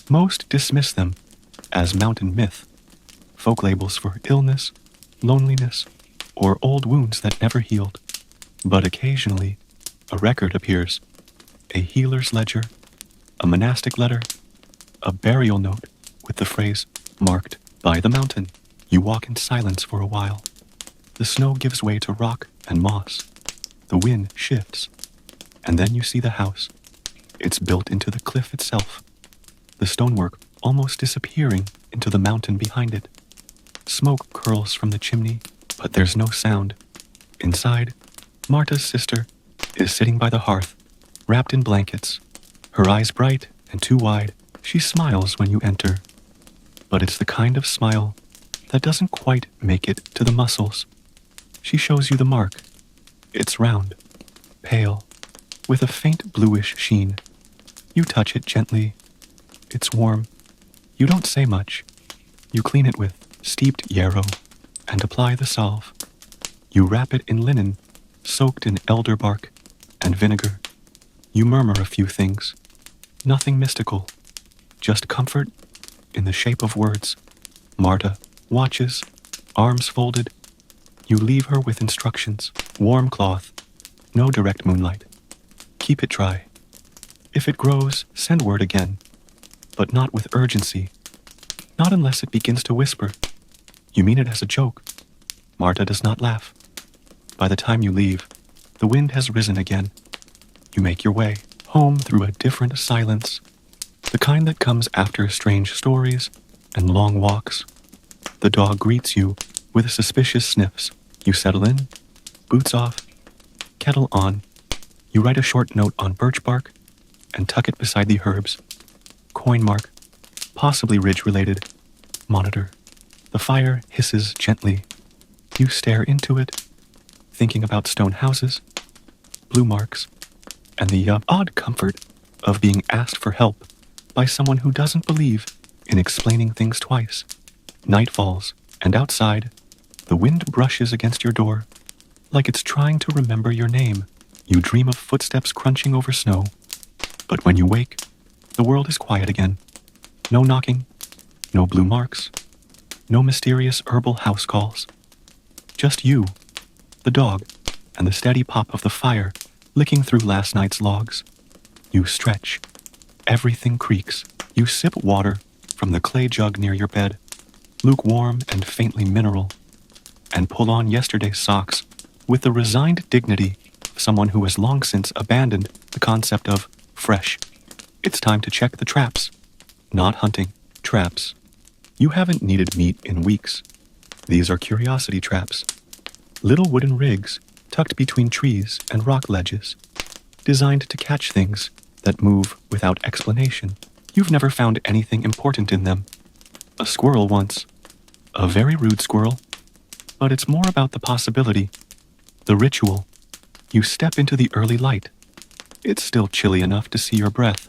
Most dismiss them as mountain myth, folk labels for illness, loneliness, or old wounds that never healed. But occasionally, a record appears, a healer's ledger, a monastic letter, a burial note with the phrase marked by the mountain. You walk in silence for a while. The snow gives way to rock and moss. The wind shifts, and then you see the house. It's built into the cliff itself, the stonework almost disappearing into the mountain behind it. Smoke curls from the chimney, but there's no sound. Inside, Marta's sister is sitting by the hearth, wrapped in blankets, her eyes bright and too wide. She smiles when you enter, but it's the kind of smile that doesn't quite make it to the muscles. She shows you the mark. It's round, pale, with a faint bluish sheen. You touch it gently. It's warm. You don't say much. You clean it with steeped yarrow and apply the salve. You wrap it in linen, soaked in elder bark and vinegar. You murmur a few things. Nothing mystical, just comfort in the shape of words. Marta watches, arms folded. You leave her with instructions. Warm cloth, no direct moonlight. Keep it dry. If it grows, send word again, but not with urgency. Not unless it begins to whisper. You mean it as a joke. Marta does not laugh. By the time you leave, the wind has risen again. You make your way home through a different silence, the kind that comes after strange stories and long walks. The dog greets you with suspicious sniffs. You settle in, boots off, kettle on. You write a short note on birch bark and tuck it beside the herbs. Coin mark, possibly ridge-related. Monitor. The fire hisses gently. You stare into it, thinking about stone houses, blue marks, and the odd comfort of being asked for help by someone who doesn't believe in explaining things twice. Night falls, and outside, the wind brushes against your door, like it's trying to remember your name. You dream of footsteps crunching over snow, but when you wake, the world is quiet again. No knocking, no blue marks, no mysterious herbal house calls. Just you, the dog, and the steady pop of the fire licking through last night's logs. You stretch. Everything creaks. You sip water from the clay jug near your bed, lukewarm and faintly mineral, and pull on yesterday's socks with the resigned dignity of someone who has long since abandoned the concept of fresh. It's time to check the traps. Not hunting, traps. You haven't needed meat in weeks. These are curiosity traps. Little wooden rigs tucked between trees and rock ledges, designed to catch things that move without explanation. You've never found anything important in them. A squirrel once. A very rude squirrel. But it's more about the possibility. The ritual. You step into the early light. It's still chilly enough to see your breath,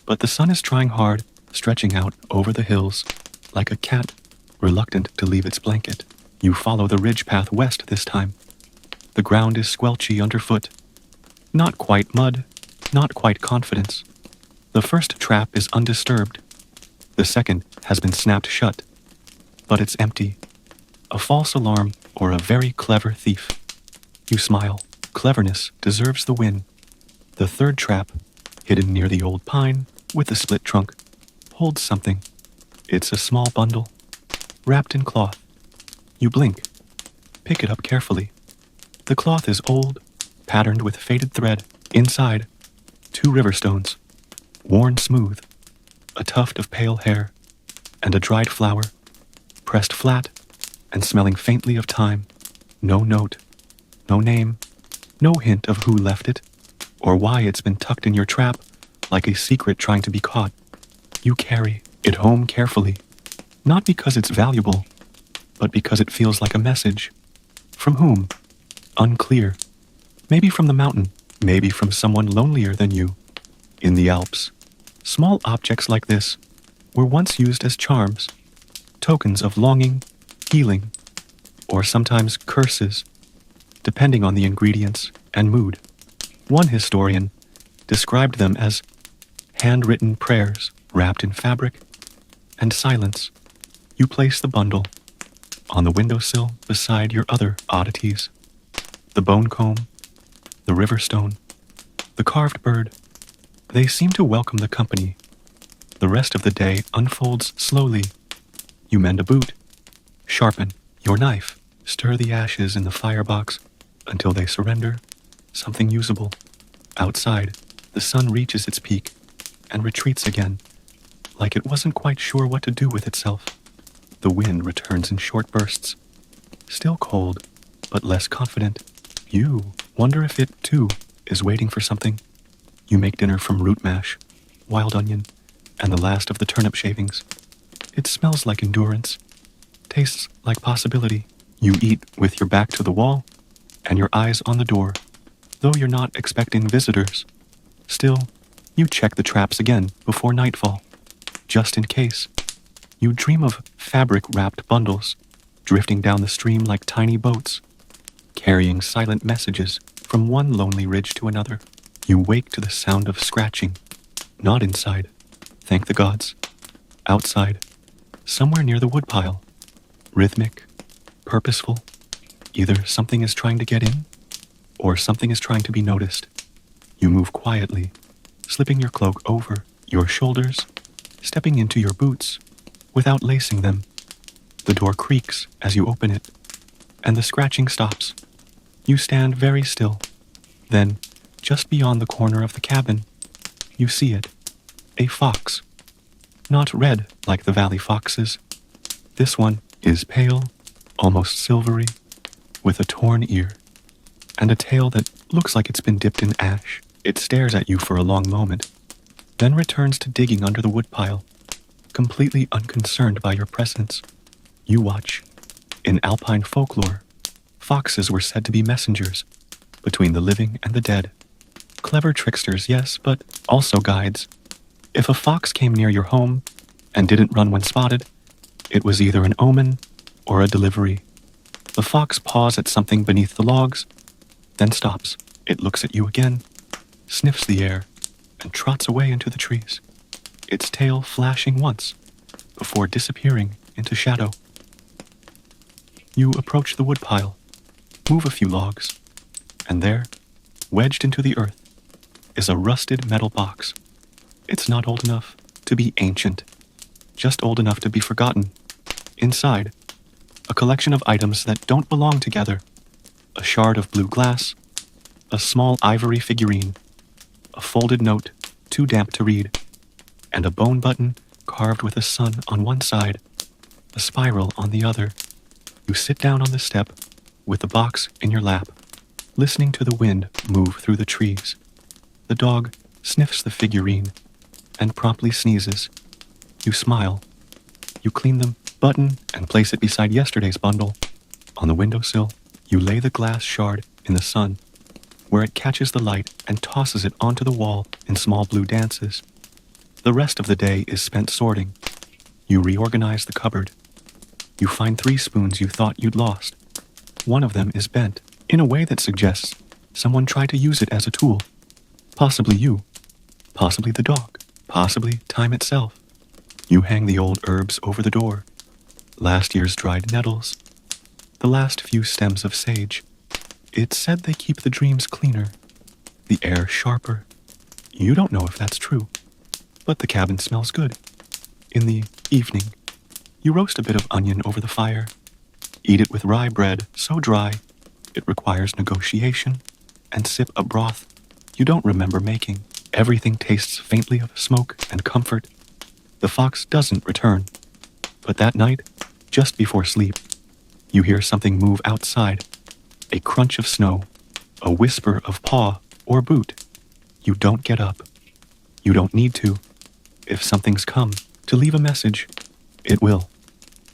but the sun is trying hard, stretching out over the hills, like a cat reluctant to leave its blanket. You follow the ridge path west this time. The ground is squelchy underfoot. Not quite mud, not quite confidence. The first trap is undisturbed. The second has been snapped shut. But it's empty. A false alarm or a very clever thief. You smile. Cleverness deserves the win. The third trap, hidden near the old pine with the split trunk, holds something. It's a small bundle, wrapped in cloth. You blink. Pick it up carefully. The cloth is old, patterned with faded thread. Inside, 2 river stones, worn smooth, a tuft of pale hair, and a dried flower, pressed flat and smelling faintly of time. No note, no name, no hint of who left it, or why it's been tucked in your trap like a secret trying to be caught. You carry it home carefully, not because it's valuable, but because it feels like a message. From whom? Unclear. Maybe from the mountain, maybe from someone lonelier than you. In the Alps, small objects like this were once used as charms, tokens of longing, healing, or sometimes curses, depending on the ingredients and mood. One historian described them as handwritten prayers wrapped in fabric and silence. You place the bundle on the windowsill beside your other oddities. The bone comb, the river stone, the carved bird. They seem to welcome the company. The rest of the day unfolds slowly. You mend a boot, sharpen your knife, stir the ashes in the firebox until they surrender something usable. Outside, the sun reaches its peak and retreats again, like it wasn't quite sure what to do with itself. The wind returns in short bursts, still cold, but less confident. You wonder if it, too, is waiting for something. You make dinner from root mash, wild onion, and the last of the turnip shavings. It smells like endurance, tastes like possibility. You eat with your back to the wall and your eyes on the door, though you're not expecting visitors. Still, you check the traps again before nightfall, just in case. You dream of fabric-wrapped bundles, drifting down the stream like tiny boats, carrying silent messages from one lonely ridge to another. You wake to the sound of scratching, not inside, thank the gods. Outside, somewhere near the woodpile, rhythmic, purposeful. Either something is trying to get in, or something is trying to be noticed. You move quietly, slipping your cloak over your shoulders, stepping into your boots without lacing them. The door creaks as you open it, and the scratching stops. You stand very still. Then, just beyond the corner of the cabin, you see it. A fox. Not red like the valley foxes. This one is pale, almost silvery, with a torn ear, and a tail that looks like it's been dipped in ash. It stares at you for a long moment, then returns to digging under the woodpile, completely unconcerned by your presence. You watch. In Alpine folklore, foxes were said to be messengers between the living and the dead. Clever tricksters, yes, but also guides. If a fox came near your home and didn't run when spotted, it was either an omen or a delivery. The fox paws at something beneath the logs, then stops. It looks at you again, sniffs the air, and trots away into the trees, its tail flashing once before disappearing into shadow. You approach the woodpile, move a few logs, and there, wedged into the earth, is a rusted metal box. It's not old enough to be ancient, just old enough to be forgotten. Inside, a collection of items that don't belong together. A shard of blue glass, a small ivory figurine, a folded note too damp to read, and a bone button carved with a sun on one side, a spiral on the other. You sit down on the step with the box in your lap, listening to the wind move through the trees. The dog sniffs the figurine and promptly sneezes. You smile. You clean the button and place it beside yesterday's bundle. On the windowsill, you lay the glass shard in the sun, where it catches the light and tosses it onto the wall in small blue dances. The rest of the day is spent sorting. You reorganize the cupboard. You find 3 spoons you thought you'd lost. One of them is bent, in a way that suggests someone tried to use it as a tool. Possibly you, possibly the dog, possibly time itself. You hang the old herbs over the door, last year's dried nettles, the last few stems of sage. It's said they keep the dreams cleaner, the air sharper. You don't know if that's true, but the cabin smells good. In the evening, you roast a bit of onion over the fire, eat it with rye bread so dry it requires negotiation, and sip a broth you don't remember making. Everything tastes faintly of smoke and comfort. The fox doesn't return, but that night, just before sleep, you hear something move outside, a crunch of snow, a whisper of paw or boot. You don't get up. You don't need to. If something's come to leave a message, it will,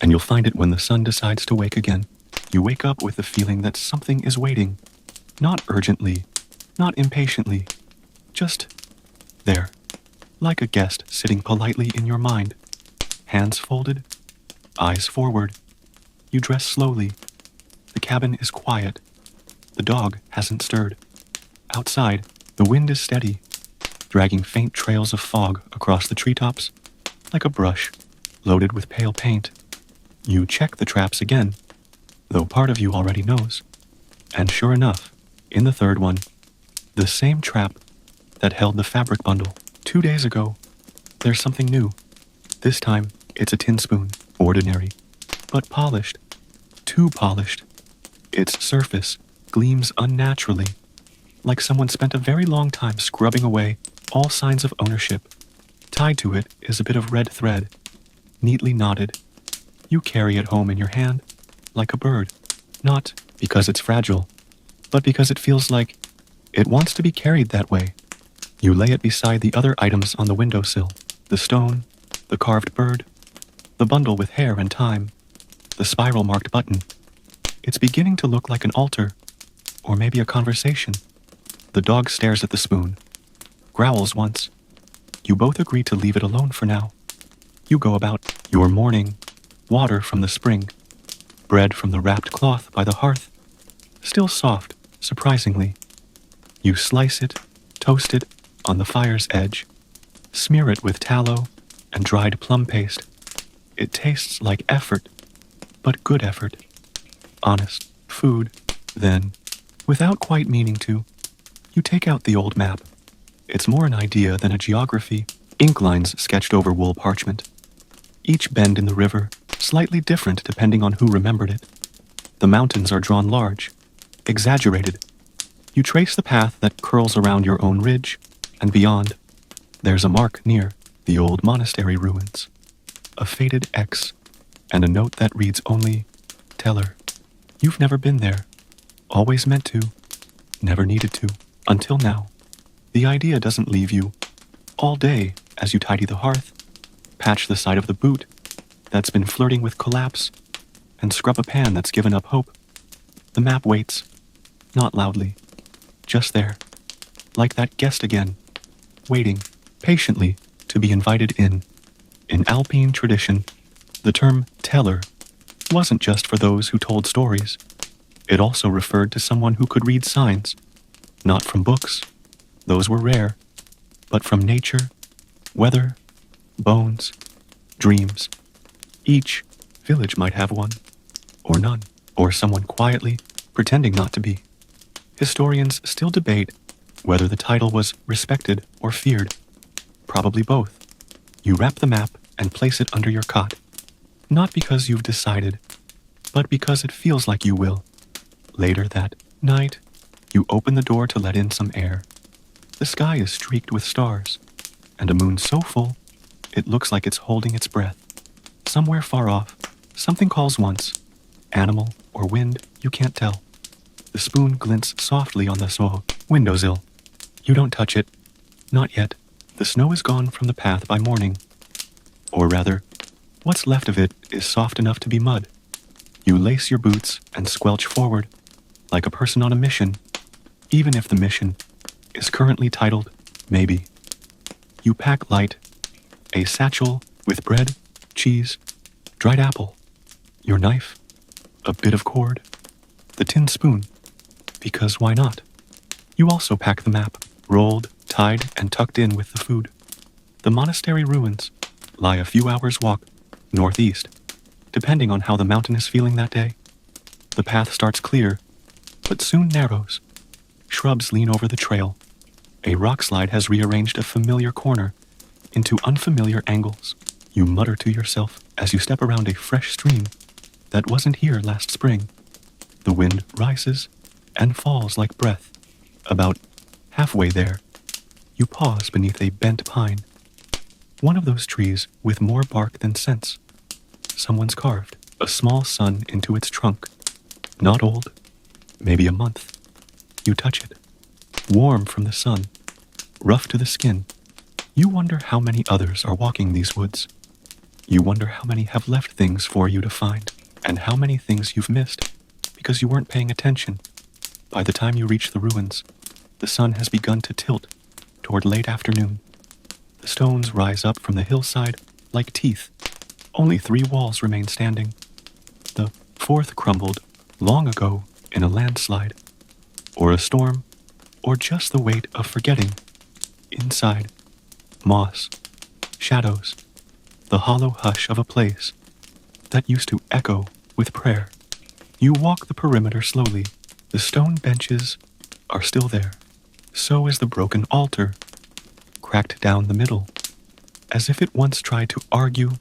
and you'll find it when the sun decides to wake again. You wake up with the feeling that something is waiting, not urgently, not impatiently, just there, like a guest sitting politely in your mind, hands folded, eyes forward. You dress slowly. The cabin is quiet. The dog hasn't stirred. Outside, the wind is steady, dragging faint trails of fog across the treetops, like a brush loaded with pale paint. You check the traps again, though part of you already knows. And sure enough, in the third one, the same trap that held the fabric bundle 2 days ago, there's something new. This time, it's a tin spoon, ordinary, but polished, too polished. Its surface gleams unnaturally, like someone spent a very long time scrubbing away all signs of ownership. Tied to it is a bit of red thread, neatly knotted. You carry it home in your hand, like a bird, not because it's fragile, but because it feels like it wants to be carried that way. You lay it beside the other items on the windowsill, the stone, the carved bird, the bundle with hair and time, the spiral-marked button. It's beginning to look like an altar, or maybe a conversation. The dog stares at the spoon, growls once. You both agree to leave it alone for now. You go about your morning, water from the spring, bread from the wrapped cloth by the hearth, still soft, surprisingly. You slice it, toast it on the fire's edge, smear it with tallow and dried plum paste. It tastes like effort, but good effort. Honest food. Then, without quite meaning to, you take out the old map. It's more an idea than a geography. Ink lines sketched over wool parchment. Each bend in the river, slightly different depending on who remembered it. The mountains are drawn large, exaggerated. You trace the path that curls around your own ridge, and beyond, there's a mark near the old monastery ruins. A faded X, and a note that reads only, Teller. You've never been there. Always meant to. Never needed to. Until now. The idea doesn't leave you. All day, as you tidy the hearth, patch the side of the boot that's been flirting with collapse, and scrub a pan that's given up hope. The map waits. Not loudly. Just there. Like that guest again. Waiting, patiently, to be invited in. In Alpine tradition, the term teller wasn't just for those who told stories. It also referred to someone who could read signs. Not from books. Those were rare. But from nature, weather, bones, dreams. Each village might have one. Or none. Or someone quietly pretending not to be. Historians still debate whether the title was respected or feared. Probably both. You wrap the map and place it under your cot. Not because you've decided, but because it feels like you will. Later that night, you open the door to let in some air. The sky is streaked with stars, and a moon so full, it looks like it's holding its breath. Somewhere far off, something calls once. Animal or wind, you can't tell. The spoon glints softly on the windowsill. You don't touch it. Not yet. The snow is gone from the path by morning. Or rather, what's left of it is soft enough to be mud. You lace your boots and squelch forward, like a person on a mission, even if the mission is currently titled Maybe. You pack light, a satchel with bread, cheese, dried apple, your knife, a bit of cord, the tin spoon. Because why not? You also pack the map, rolled, tied, and tucked in with the food. The monastery ruins lie a few hours' walk northeast, depending on how the mountain is feeling that day. The path starts clear, but soon narrows. Shrubs lean over the trail. A rock slide has rearranged a familiar corner into unfamiliar angles. You mutter to yourself as you step around a fresh stream that wasn't here last spring. The wind rises and falls like breath. About halfway there, you pause beneath a bent pine. One of those trees with more bark than sense. Someone's carved a small sun into its trunk. Not old, maybe a month. You touch it. Warm from the sun, rough to the skin. You wonder how many others are walking these woods. You wonder how many have left things for you to find, and how many things you've missed because you weren't paying attention. By the time you reach the ruins, the sun has begun to tilt toward late afternoon. The stones rise up from the hillside like teeth. Only 3 walls remain standing. The 4th crumbled long ago in a landslide, or a storm, or just the weight of forgetting. Inside, moss, shadows, the hollow hush of a place that used to echo with prayer. You walk the perimeter slowly. The stone benches are still there. So is the broken altar, cracked down the middle, as if it once tried to argue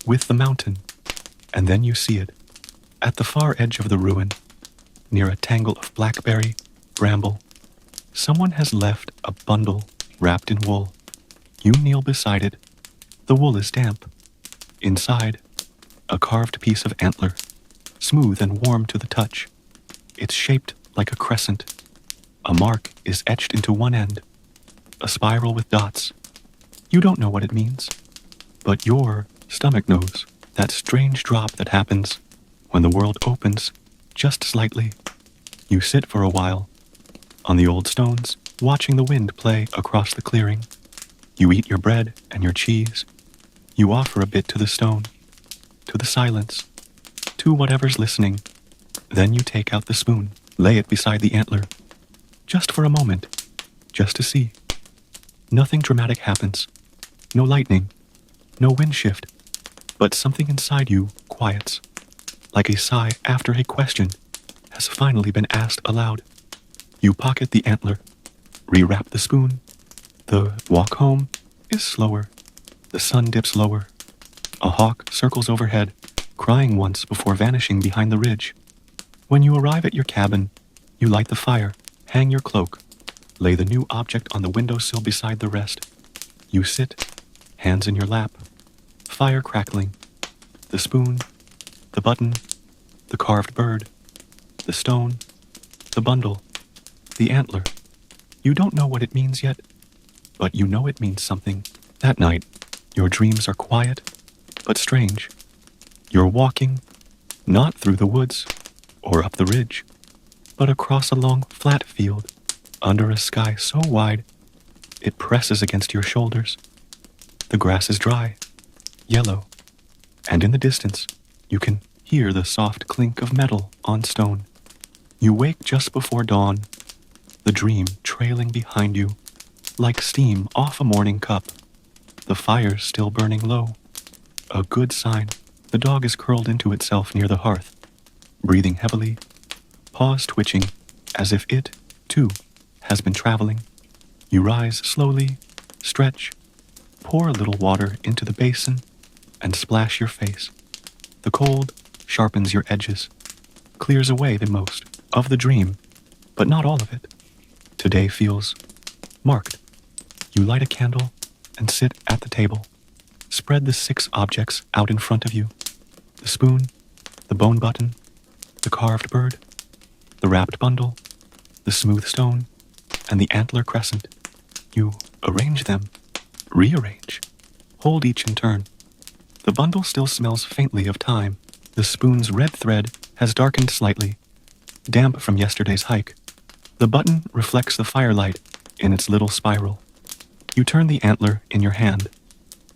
with the mountain. And then you see it, at the far edge of the ruin, near a tangle of blackberry, bramble. Someone has left a bundle wrapped in wool. You kneel beside it. The wool is damp. Inside, a carved piece of antler, smooth and warm to the touch. It's shaped like a crescent. A mark is etched into one end, a spiral with dots. You don't know what it means, but your stomach knows. That strange drop that happens when the world opens just slightly. You sit for a while on the old stones, watching the wind play across the clearing. You eat your bread and your cheese. You offer a bit to the stone, to the silence, to whatever's listening. Then you take out the spoon, lay it beside the antler, just for a moment, just to see. Nothing dramatic happens. No lightning, no wind shift, but something inside you quiets, like a sigh after a question has finally been asked aloud. You pocket the antler, rewrap the spoon. The walk home is slower. The sun dips lower. A hawk circles overhead, crying once before vanishing behind the ridge. When you arrive at your cabin, you light the fire, hang your cloak, lay the new object on the windowsill beside the rest. You sit, hands in your lap, fire crackling, the spoon, the button, the carved bird, the stone, the bundle, the antler. You don't know what it means yet, but you know it means something. That night, your dreams are quiet, but strange. You're walking, not through the woods or up the ridge, but across a long flat field, under a sky so wide, it presses against your shoulders. The grass is dry, yellow, and in the distance, you can hear the soft clink of metal on stone. You wake just before dawn, the dream trailing behind you, like steam off a morning cup. The fire's still burning low. A good sign. The dog is curled into itself near the hearth, breathing heavily, paws twitching, as if it, too, has been traveling. You rise slowly, stretch, pour a little water into the basin, and splash your face. The cold sharpens your edges, clears away the most of the dream, but not all of it. Today feels marked. You light a candle and sit at the table. Spread the 6 objects out in front of you. The spoon, the bone button, the carved bird, the wrapped bundle, the smooth stone, and the antler crescent. You arrange them, rearrange, hold each in turn. The bundle still smells faintly of time. The spoon's red thread has darkened slightly, damp from yesterday's hike. The button reflects the firelight in its little spiral. You turn the antler in your hand,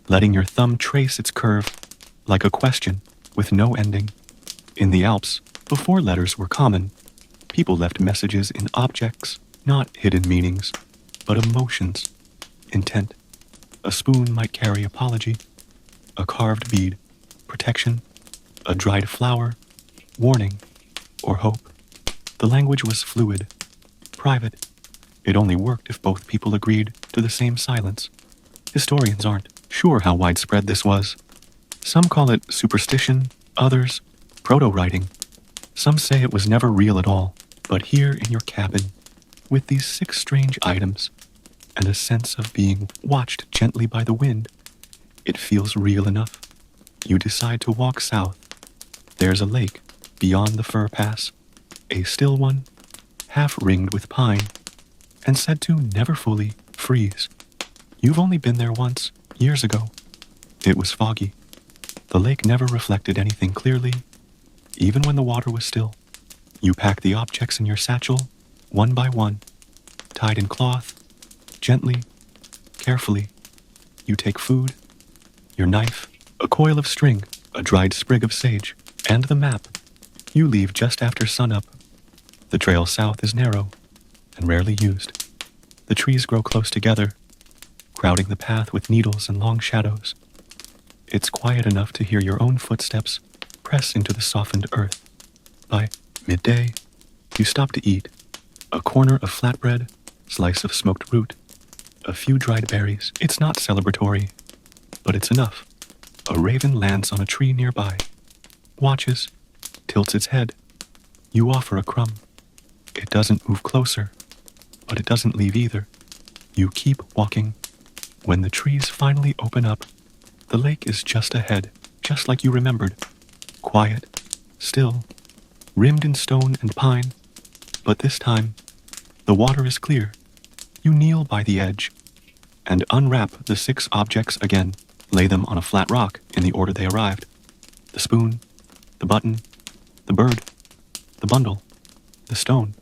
letting your thumb trace its curve like a question with no ending. In the Alps, before letters were common, People left messages in objects, not hidden meanings, but emotions, intent. A spoon might carry apology, a carved bead, protection, a dried flower, warning, or hope. The language was fluid, private. It only worked if both people agreed to the same silence. Historians aren't sure how widespread this was. Some call it superstition, others proto-writing. Some say it was never real at all, but here in your cabin, with these 6 strange items, and a sense of being watched gently by the wind, it feels real enough. You decide to walk south. There's a lake beyond the fir pass, a still one, half ringed with pine, and said to never fully freeze. You've only been there once, years ago. It was foggy. The lake never reflected anything clearly, even when the water was still. You pack the objects in your satchel, one by one, tied in cloth, gently, carefully. You take food, your knife, a coil of string, a dried sprig of sage, and the map. You leave just after sunup. The trail south is narrow and rarely used. The trees grow close together, crowding the path with needles and long shadows. It's quiet enough to hear your own footsteps press into the softened earth. By midday, you stop to eat. A corner of flatbread, slice of smoked root, a few dried berries. It's not celebratory, but it's enough. A raven lands on a tree nearby, watches, tilts its head. You offer a crumb. It doesn't move closer, but it doesn't leave either. You keep walking. When the trees finally open up, the lake is just ahead, just like you remembered. Quiet, still, rimmed in stone and pine. But this time, the water is clear. You kneel by the edge and unwrap the 6 objects again. Lay them on a flat rock in the order they arrived. The spoon, the button, the bird, the bundle, the stone,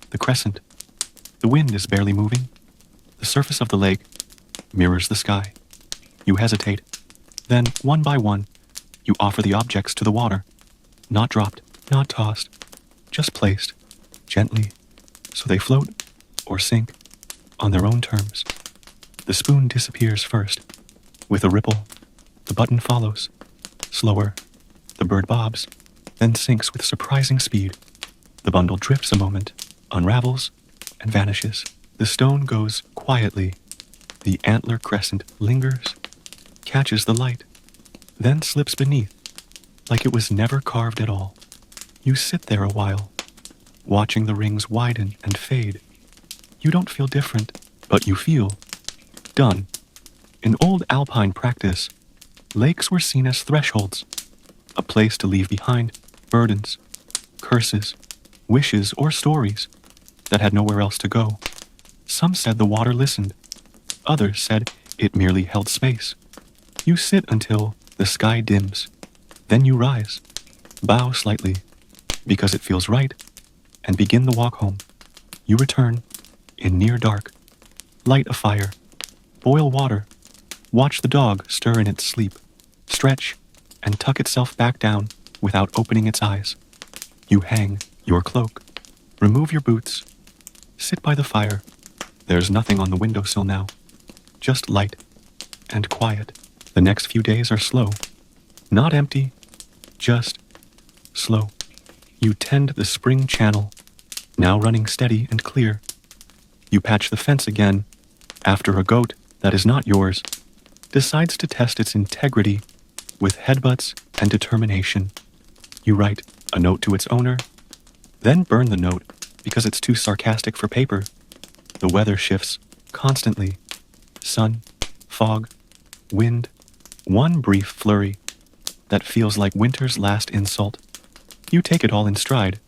the crescent. The wind is barely moving. The surface of the lake mirrors the sky. You hesitate. Then, one by one, you offer the objects to the water. Not dropped, not tossed, just placed, gently, so they float or sink on their own terms. The spoon disappears first. With a ripple, the button follows. Slower, the bird bobs, then sinks with surprising speed. The bundle drifts a moment, unravels, and vanishes. The stone goes quietly. The antler crescent lingers, catches the light, then slips beneath, like it was never carved at all. You sit there a while, watching the rings widen and fade. You don't feel different, but you feel done. In old Alpine practice, lakes were seen as thresholds, a place to leave behind burdens, curses, wishes, or stories that had nowhere else to go. Some said the water listened. Others said it merely held space. You sit until the sky dims. Then you rise, bow slightly, because it feels right, and begin the walk home. You return, in near dark. Light a fire. Boil water. Watch the dog stir in its sleep, stretch, and tuck itself back down without opening its eyes. You hang your cloak. Remove your boots. Sit by the fire. There's nothing on the windowsill now. Just light and quiet. The next few days are slow. Not empty, just slow. You tend the spring channel, now running steady and clear. You patch the fence again, after a goat that is not yours decides to test its integrity with headbutts and determination. You write a note to its owner, then burn the note because it's too sarcastic for paper. The weather shifts constantly. Sun, fog, wind, one brief flurry that feels like winter's last insult. You take it all in stride.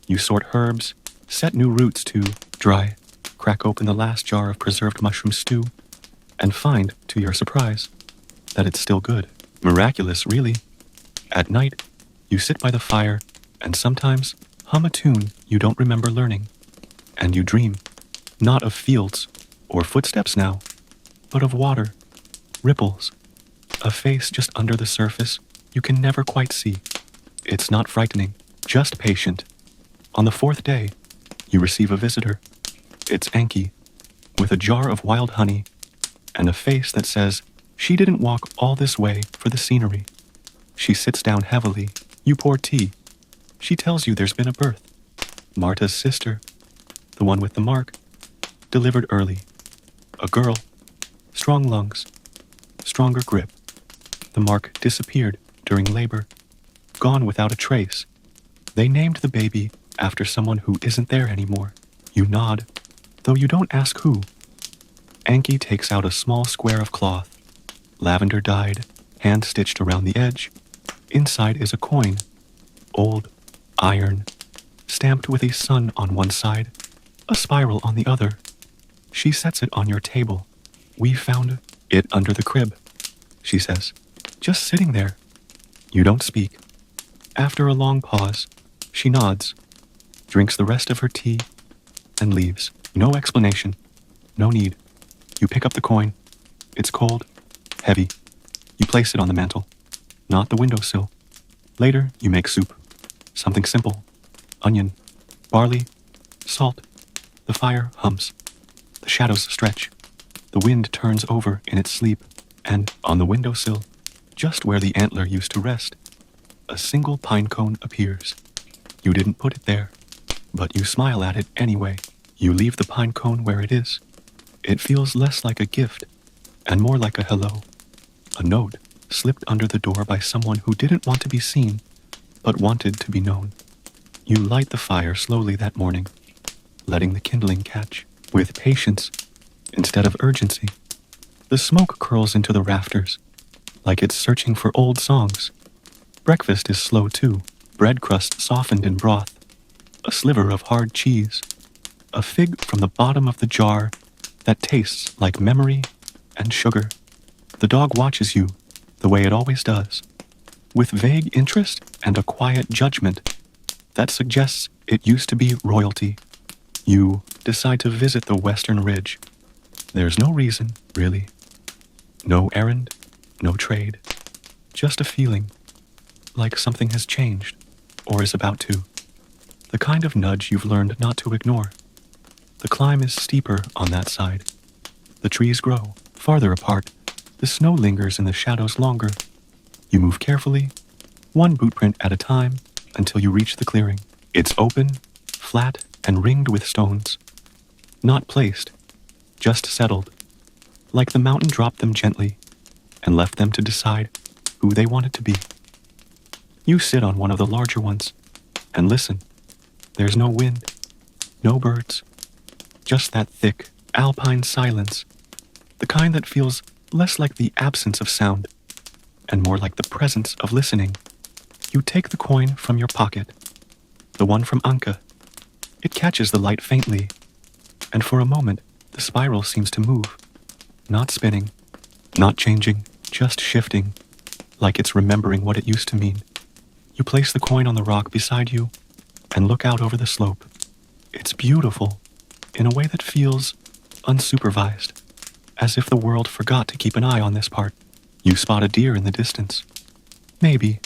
You sort herbs, set new roots to dry, crack open the last jar of preserved mushroom stew, and find, to your surprise, that it's still good. Miraculous, really. At night, you sit by the fire and sometimes hum a tune you don't remember learning. And you dream, not of fields or footsteps now, but of water, ripples, a face just under the surface you can never quite see. It's not frightening, just patient. On the fourth day, you receive a visitor. It's Anki, with a jar of wild honey and a face that says she didn't walk all this way for the scenery. She sits down heavily. You pour tea. She tells you there's been a birth. Marta's sister, the one with the mark, delivered early. A girl, strong lungs, stronger grip. The mark disappeared during labor, gone without a trace. They named the baby after someone who isn't there anymore. You nod, though you don't ask who. Anki takes out a small square of cloth, lavender dyed, hand-stitched around the edge. Inside is a coin, old, iron, stamped with a sun on one side, a spiral on the other. She sets it on your table. We found it under the crib, she says, just sitting there. You don't speak. After a long pause, she nods, drinks the rest of her tea, and leaves. No explanation. No need. You pick up the coin. It's cold, heavy. You place it on the mantel, not the windowsill. Later, you make soup. Something simple. Onion, barley, salt. The fire hums. The shadows stretch. The wind turns over in its sleep. And on the windowsill, just where the antler used to rest, a single pine cone appears. You didn't put it there, but you smile at it anyway. You leave the pine cone where it is. It feels less like a gift and more like a hello. A note slipped under the door by someone who didn't want to be seen, but wanted to be known. You light the fire slowly that morning, letting the kindling catch with patience instead of urgency. The smoke curls into the rafters, like it's searching for old songs. Breakfast is slow too, bread crust softened in broth, a sliver of hard cheese, a fig from the bottom of the jar that tastes like memory and sugar. The dog watches you, the way it always does, with vague interest and a quiet judgment that suggests it used to be royalty. You decide to visit the western ridge. There's no reason, really. No errand, no trade. Just a feeling, like something has changed, or is about to. The kind of nudge you've learned not to ignore. The climb is steeper on that side. The trees grow farther apart. The snow lingers in the shadows longer. You move carefully, one bootprint at a time, until you reach the clearing. It's open, flat, and ringed with stones. Not placed, just settled. Like the mountain dropped them gently and left them to decide who they wanted to be. You sit on one of the larger ones and listen. There's no wind, no birds, just that thick, alpine silence, the kind that feels less like the absence of sound and more like the presence of listening. You take the coin from your pocket, the one from Anka. It catches the light faintly, and for a moment, the spiral seems to move. Not spinning, not changing, just shifting, like it's remembering what it used to mean. You place the coin on the rock beside you and look out over the slope. It's beautiful, in a way that feels unsupervised, as if the world forgot to keep an eye on this part. You spot a deer in the distance. Maybe.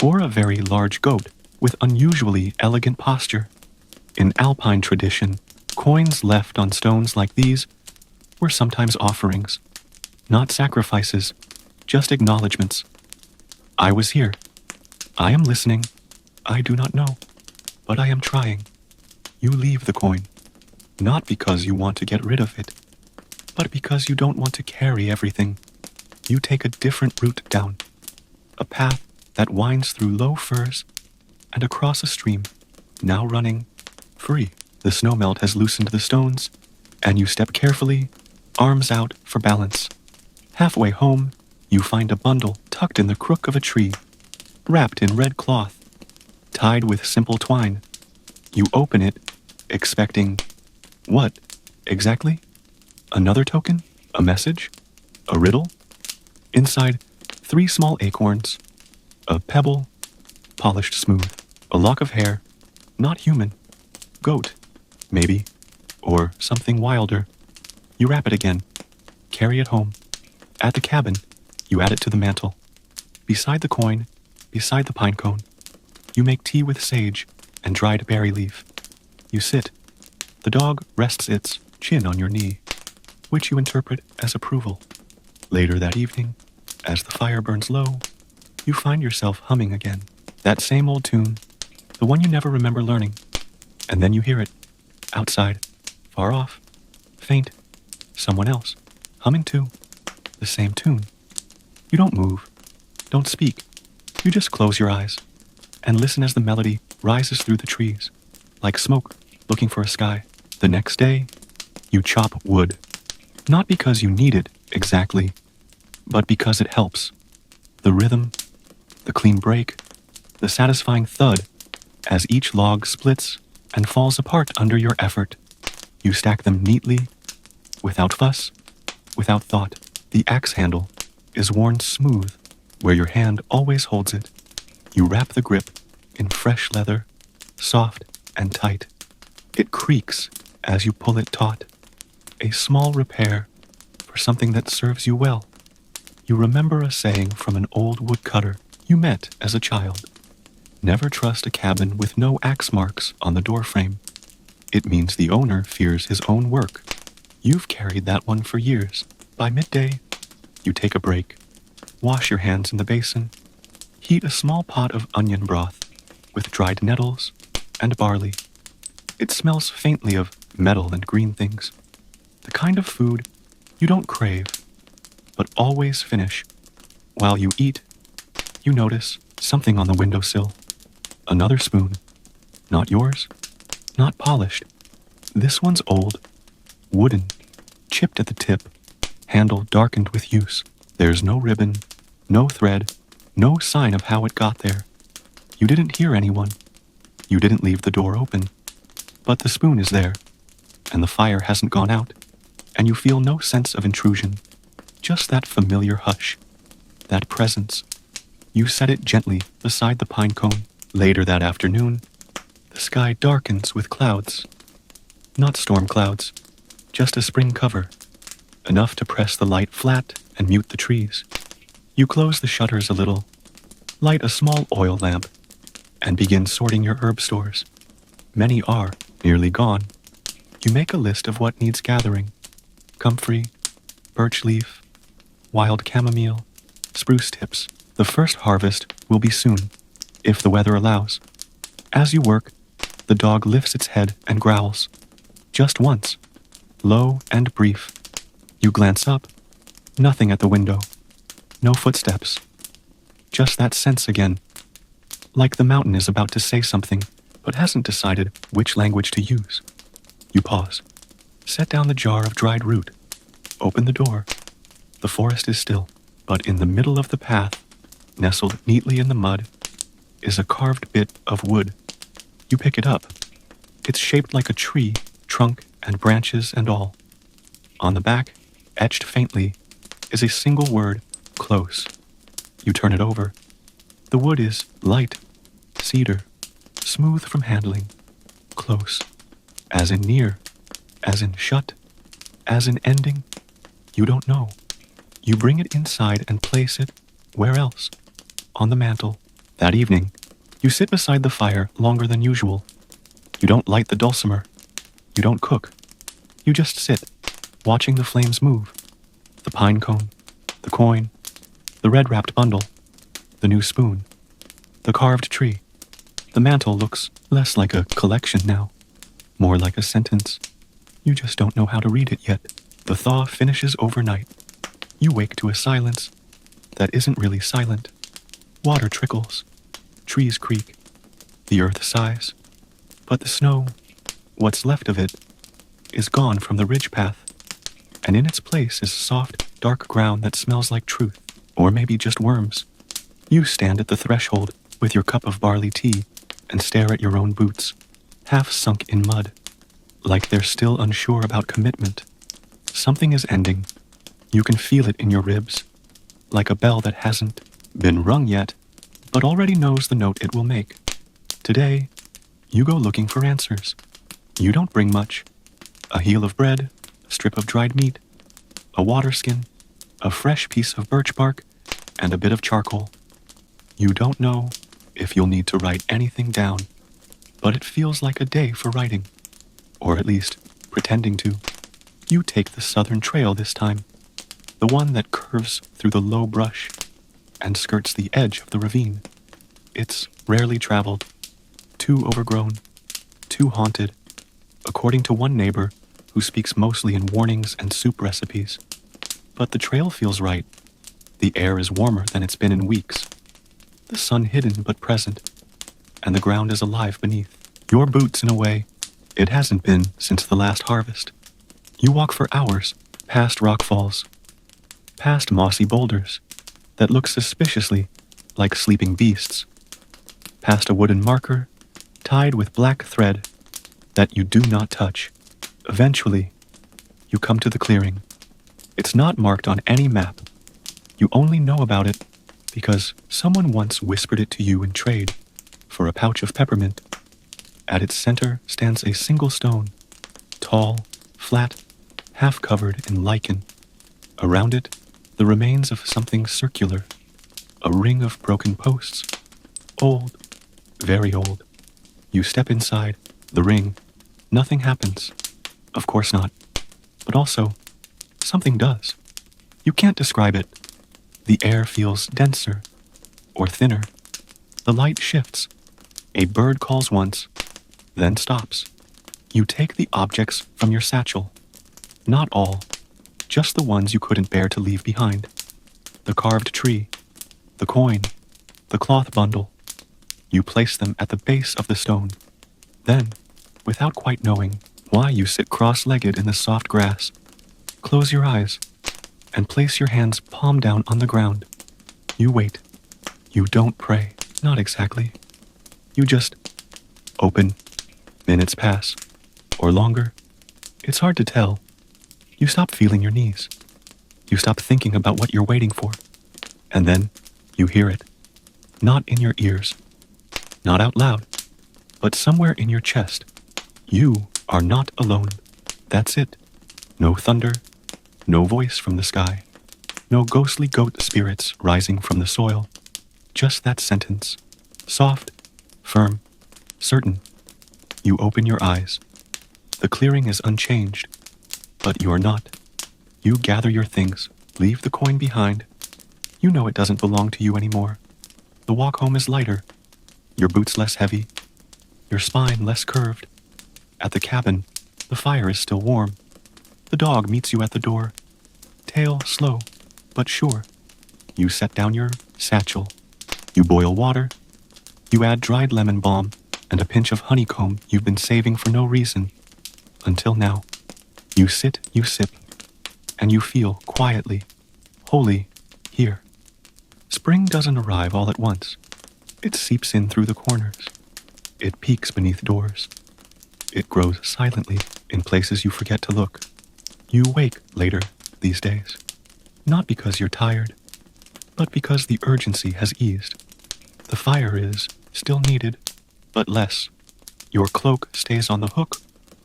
Or a very large goat with unusually elegant posture. In Alpine tradition, coins left on stones like these were sometimes offerings, not sacrifices, just acknowledgments. I was here. I am listening. I do not know, but I am trying. You leave the coin, not because you want to get rid of it, but because you don't want to carry everything. You take a different route down, a path that winds through low firs and across a stream, now running free. The snowmelt has loosened the stones, and you step carefully, arms out for balance. Halfway home, you find a bundle tucked in the crook of a tree, wrapped in red cloth, tied with simple twine. You open it, expecting what, exactly? Another token? A message? A riddle? Inside, 3 small acorns, a pebble, polished smooth, a lock of hair, not human, goat, maybe, or something wilder. You wrap it again, carry it home. At the cabin, you add it to the mantel. Beside the coin, beside the pine cone, you make tea with sage and dried berry leaf. You sit. The dog rests its chin on your knee, which you interpret as approval. Later that evening, as the fire burns low, you find yourself humming again. That same old tune, the one you never remember learning. And then you hear it, outside, far off, faint, someone else, humming too, the same tune. You don't move, don't speak. You just close your eyes and listen as the melody rises through the trees, like smoke looking for a sky. The next day, you chop wood, not because you need it exactly, but because it helps. The rhythm, the clean break, the satisfying thud as each log splits and falls apart under your effort. You stack them neatly, without fuss, without thought. The axe handle is worn smooth where your hand always holds it. You wrap the grip in fresh leather, soft and tight. It creaks as you pull it taut, a small repair for something that serves you well. You remember a saying from an old woodcutter you met as a child. Never trust a cabin with no axe marks on the doorframe. It means the owner fears his own work. You've carried that one for years. By midday, you take a break, wash your hands in the basin, heat a small pot of onion broth with dried nettles and barley. It smells faintly of metal and green things, the kind of food you don't crave, but always finish. While you eat, you notice something on the windowsill. Another spoon. Not yours, not polished. This one's old, wooden, chipped at the tip, handle darkened with use. There's no ribbon, no thread, no sign of how it got there. You didn't hear anyone. You didn't leave the door open. But the spoon is there, and the fire hasn't gone out, and you feel no sense of intrusion, just that familiar hush, that presence. You set it gently beside the pine cone. Later that afternoon, the sky darkens with clouds. Not storm clouds, just a spring cover, enough to press the light flat and mute the trees. You close the shutters a little, light a small oil lamp, and begin sorting your herb stores. Many are nearly gone. You make a list of what needs gathering: comfrey, birch leaf, wild chamomile, spruce tips. The first harvest will be soon, if the weather allows. As you work, the dog lifts its head and growls. Just once, low and brief. You glance up, nothing at the window, no footsteps. Just that sense again, like the mountain is about to say something, but hasn't decided which language to use. You pause, set down the jar of dried root, open the door. The forest is still, but in the middle of the path, nestled neatly in the mud, is a carved bit of wood. You pick it up. It's shaped like a tree, trunk and branches and all. On the back, etched faintly, is a single word, close. You turn it over. The wood is light, cedar, smooth from handling, close, as in near, as in shut, as in ending. You don't know. You bring it inside and place it, where else? On the mantel. That evening, you sit beside the fire longer than usual. You don't light the dulcimer. You don't cook. You just sit, watching the flames move. The pine cone, the coin, the red-wrapped bundle, the new spoon, the carved tree. The mantel looks less like a collection now, more like a sentence. You just don't know how to read it yet. The thaw finishes overnight. You wake to a silence that isn't really silent. Water trickles, trees creak, the earth sighs, but the snow, what's left of it, is gone from the ridge path, and in its place is soft, dark ground that smells like truth, or maybe just worms. You stand at the threshold with your cup of barley tea and stare at your own boots, half sunk in mud, like they're still unsure about commitment. Something is ending. You can feel it in your ribs, like a bell that hasn't been rung yet, but already knows the note it will make. Today, you go looking for answers. You don't bring much. A heel of bread, a strip of dried meat, a water skin, a fresh piece of birch bark, and a bit of charcoal. You don't know if you'll need to write anything down, but it feels like a day for writing, or at least pretending to. You take the southern trail this time, the one that curves through the low brush and skirts the edge of the ravine. It's rarely traveled, too overgrown, too haunted, according to one neighbor who speaks mostly in warnings and soup recipes. But the trail feels right. The air is warmer than it's been in weeks. The sun hidden but present, and the ground is alive beneath. Your boots in a way it hasn't been since the last harvest. You walk for hours, past rock falls, past mossy boulders that look suspiciously like sleeping beasts, past a wooden marker tied with black thread that you do not touch. Eventually, you come to the clearing. It's not marked on any map. You only know about it because someone once whispered it to you in trade for a pouch of peppermint. At its center stands a single stone, tall, flat, half covered in lichen. Around it, the remains of something circular, a ring of broken posts. Old, very old. You step inside the ring. Nothing happens. Of course not. But also, something does. You can't describe it. The air feels denser or thinner. The light shifts. A bird calls once, then stops. You take the objects from your satchel. Not all, just the ones you couldn't bear to leave behind. The carved tree, the coin, the cloth bundle. You place them at the base of the stone. Then, without quite knowing why, you sit cross-legged in the soft grass. Close your eyes and place your hands palm down on the ground. You wait. You don't pray. Not exactly. You just open. Minutes pass. Or longer. It's hard to tell. You stop feeling your knees. You stop thinking about what you're waiting for. And then you hear it. Not in your ears. Not out loud. But somewhere in your chest. You are not alone. That's it. No thunder. No voice from the sky. No ghostly goat spirits rising from the soil. Just that sentence. Soft, firm, certain. You open your eyes. The clearing is unchanged. But you are not. You gather your things, leave the coin behind. You know it doesn't belong to you anymore. The walk home is lighter. Your boots less heavy. Your spine less curved. At the cabin, the fire is still warm. The dog meets you at the door. Tail slow, but sure. You set down your satchel. You boil water. You add dried lemon balm and a pinch of honeycomb you've been saving for no reason. Until now. You sit, you sip, and you feel quietly, wholly here. Spring doesn't arrive all at once. It seeps in through the corners. It peeks beneath doors. It grows silently in places you forget to look. You wake later these days, not because you're tired, but because the urgency has eased. The fire is still needed, but less. Your cloak stays on the hook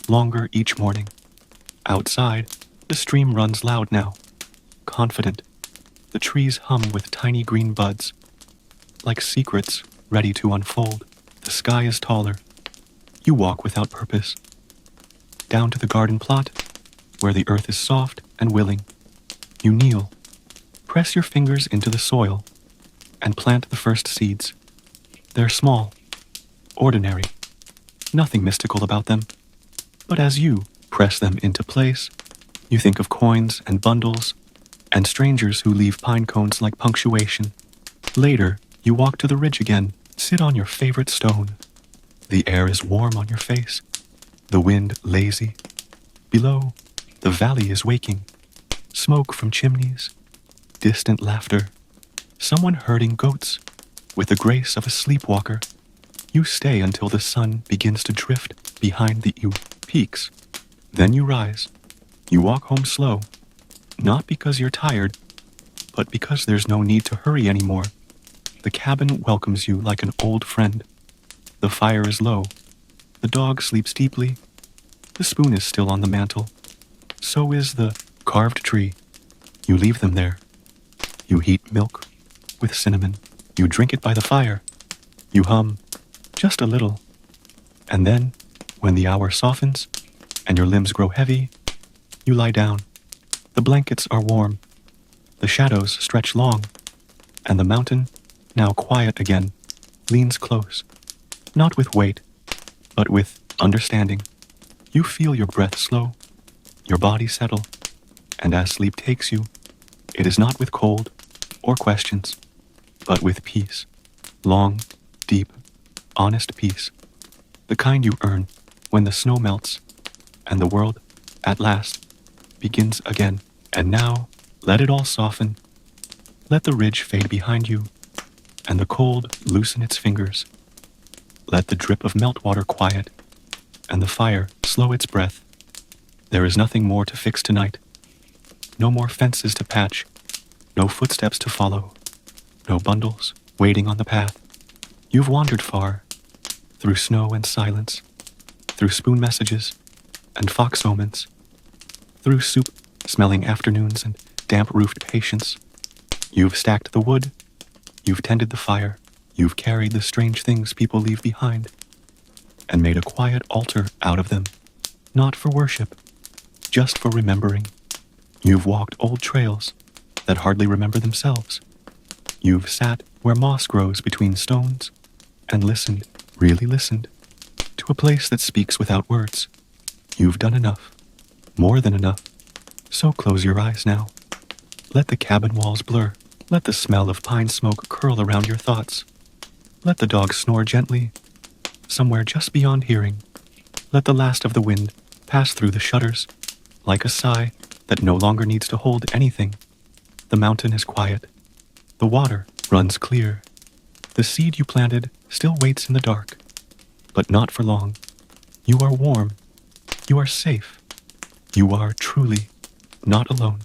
longer each morning. Outside, the stream runs loud now, confident. The trees hum with tiny green buds, like secrets ready to unfold. The sky is taller. You walk without purpose. Down to the garden plot, where the earth is soft and willing. You kneel, press your fingers into the soil, and plant the first seeds. They're small, ordinary, nothing mystical about them. But as you press them into place, you think of coins and bundles, and strangers who leave pine cones like punctuation. Later, you walk to the ridge again, sit on your favorite stone. The air is warm on your face, the wind lazy. Below, the valley is waking. Smoke from chimneys, distant laughter. Someone herding goats, with the grace of a sleepwalker. You stay until the sun begins to drift behind the peaks. Then you rise. You walk home slow, not because you're tired, but because there's no need to hurry anymore. The cabin welcomes you like an old friend. The fire is low. The dog sleeps deeply. The spoon is still on the mantel. So is the carved tree. You leave them there. You heat milk with cinnamon. You drink it by the fire. You hum just a little. And then, when the hour softens and your limbs grow heavy, you lie down. The blankets are warm, the shadows stretch long, and the mountain, now quiet again, leans close, not with weight, but with understanding. You feel your breath slow, your body settle, and as sleep takes you, it is not with cold or questions, but with peace. Long, deep, honest peace. The kind you earn when the snow melts and the world, at last, begins again. And now, let it all soften. Let the ridge fade behind you and the cold loosen its fingers. Let the drip of meltwater quiet and the fire slow its breath. There is nothing more to fix tonight. No more fences to patch, no footsteps to follow, no bundles waiting on the path. You've wandered far, through snow and silence, through spoon messages and fox omens, through soup-smelling afternoons and damp-roofed patience. You've stacked the wood, you've tended the fire, you've carried the strange things people leave behind, and made a quiet altar out of them, not for worship, just for remembering. You've walked old trails that hardly remember themselves. You've sat where moss grows between stones and listened, really listened, to a place that speaks without words. You've done enough, more than enough. So close your eyes now. Let the cabin walls blur. Let the smell of pine smoke curl around your thoughts. Let the dog snore gently, somewhere just beyond hearing. Let the last of the wind pass through the shutters, like a sigh that no longer needs to hold anything. The mountain is quiet. The water runs clear. The seed you planted still waits in the dark, but not for long. You are warm. You are safe. You are truly not alone.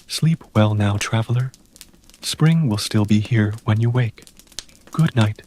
Sleep well now, traveler. Spring will still be here when you wake. Good night.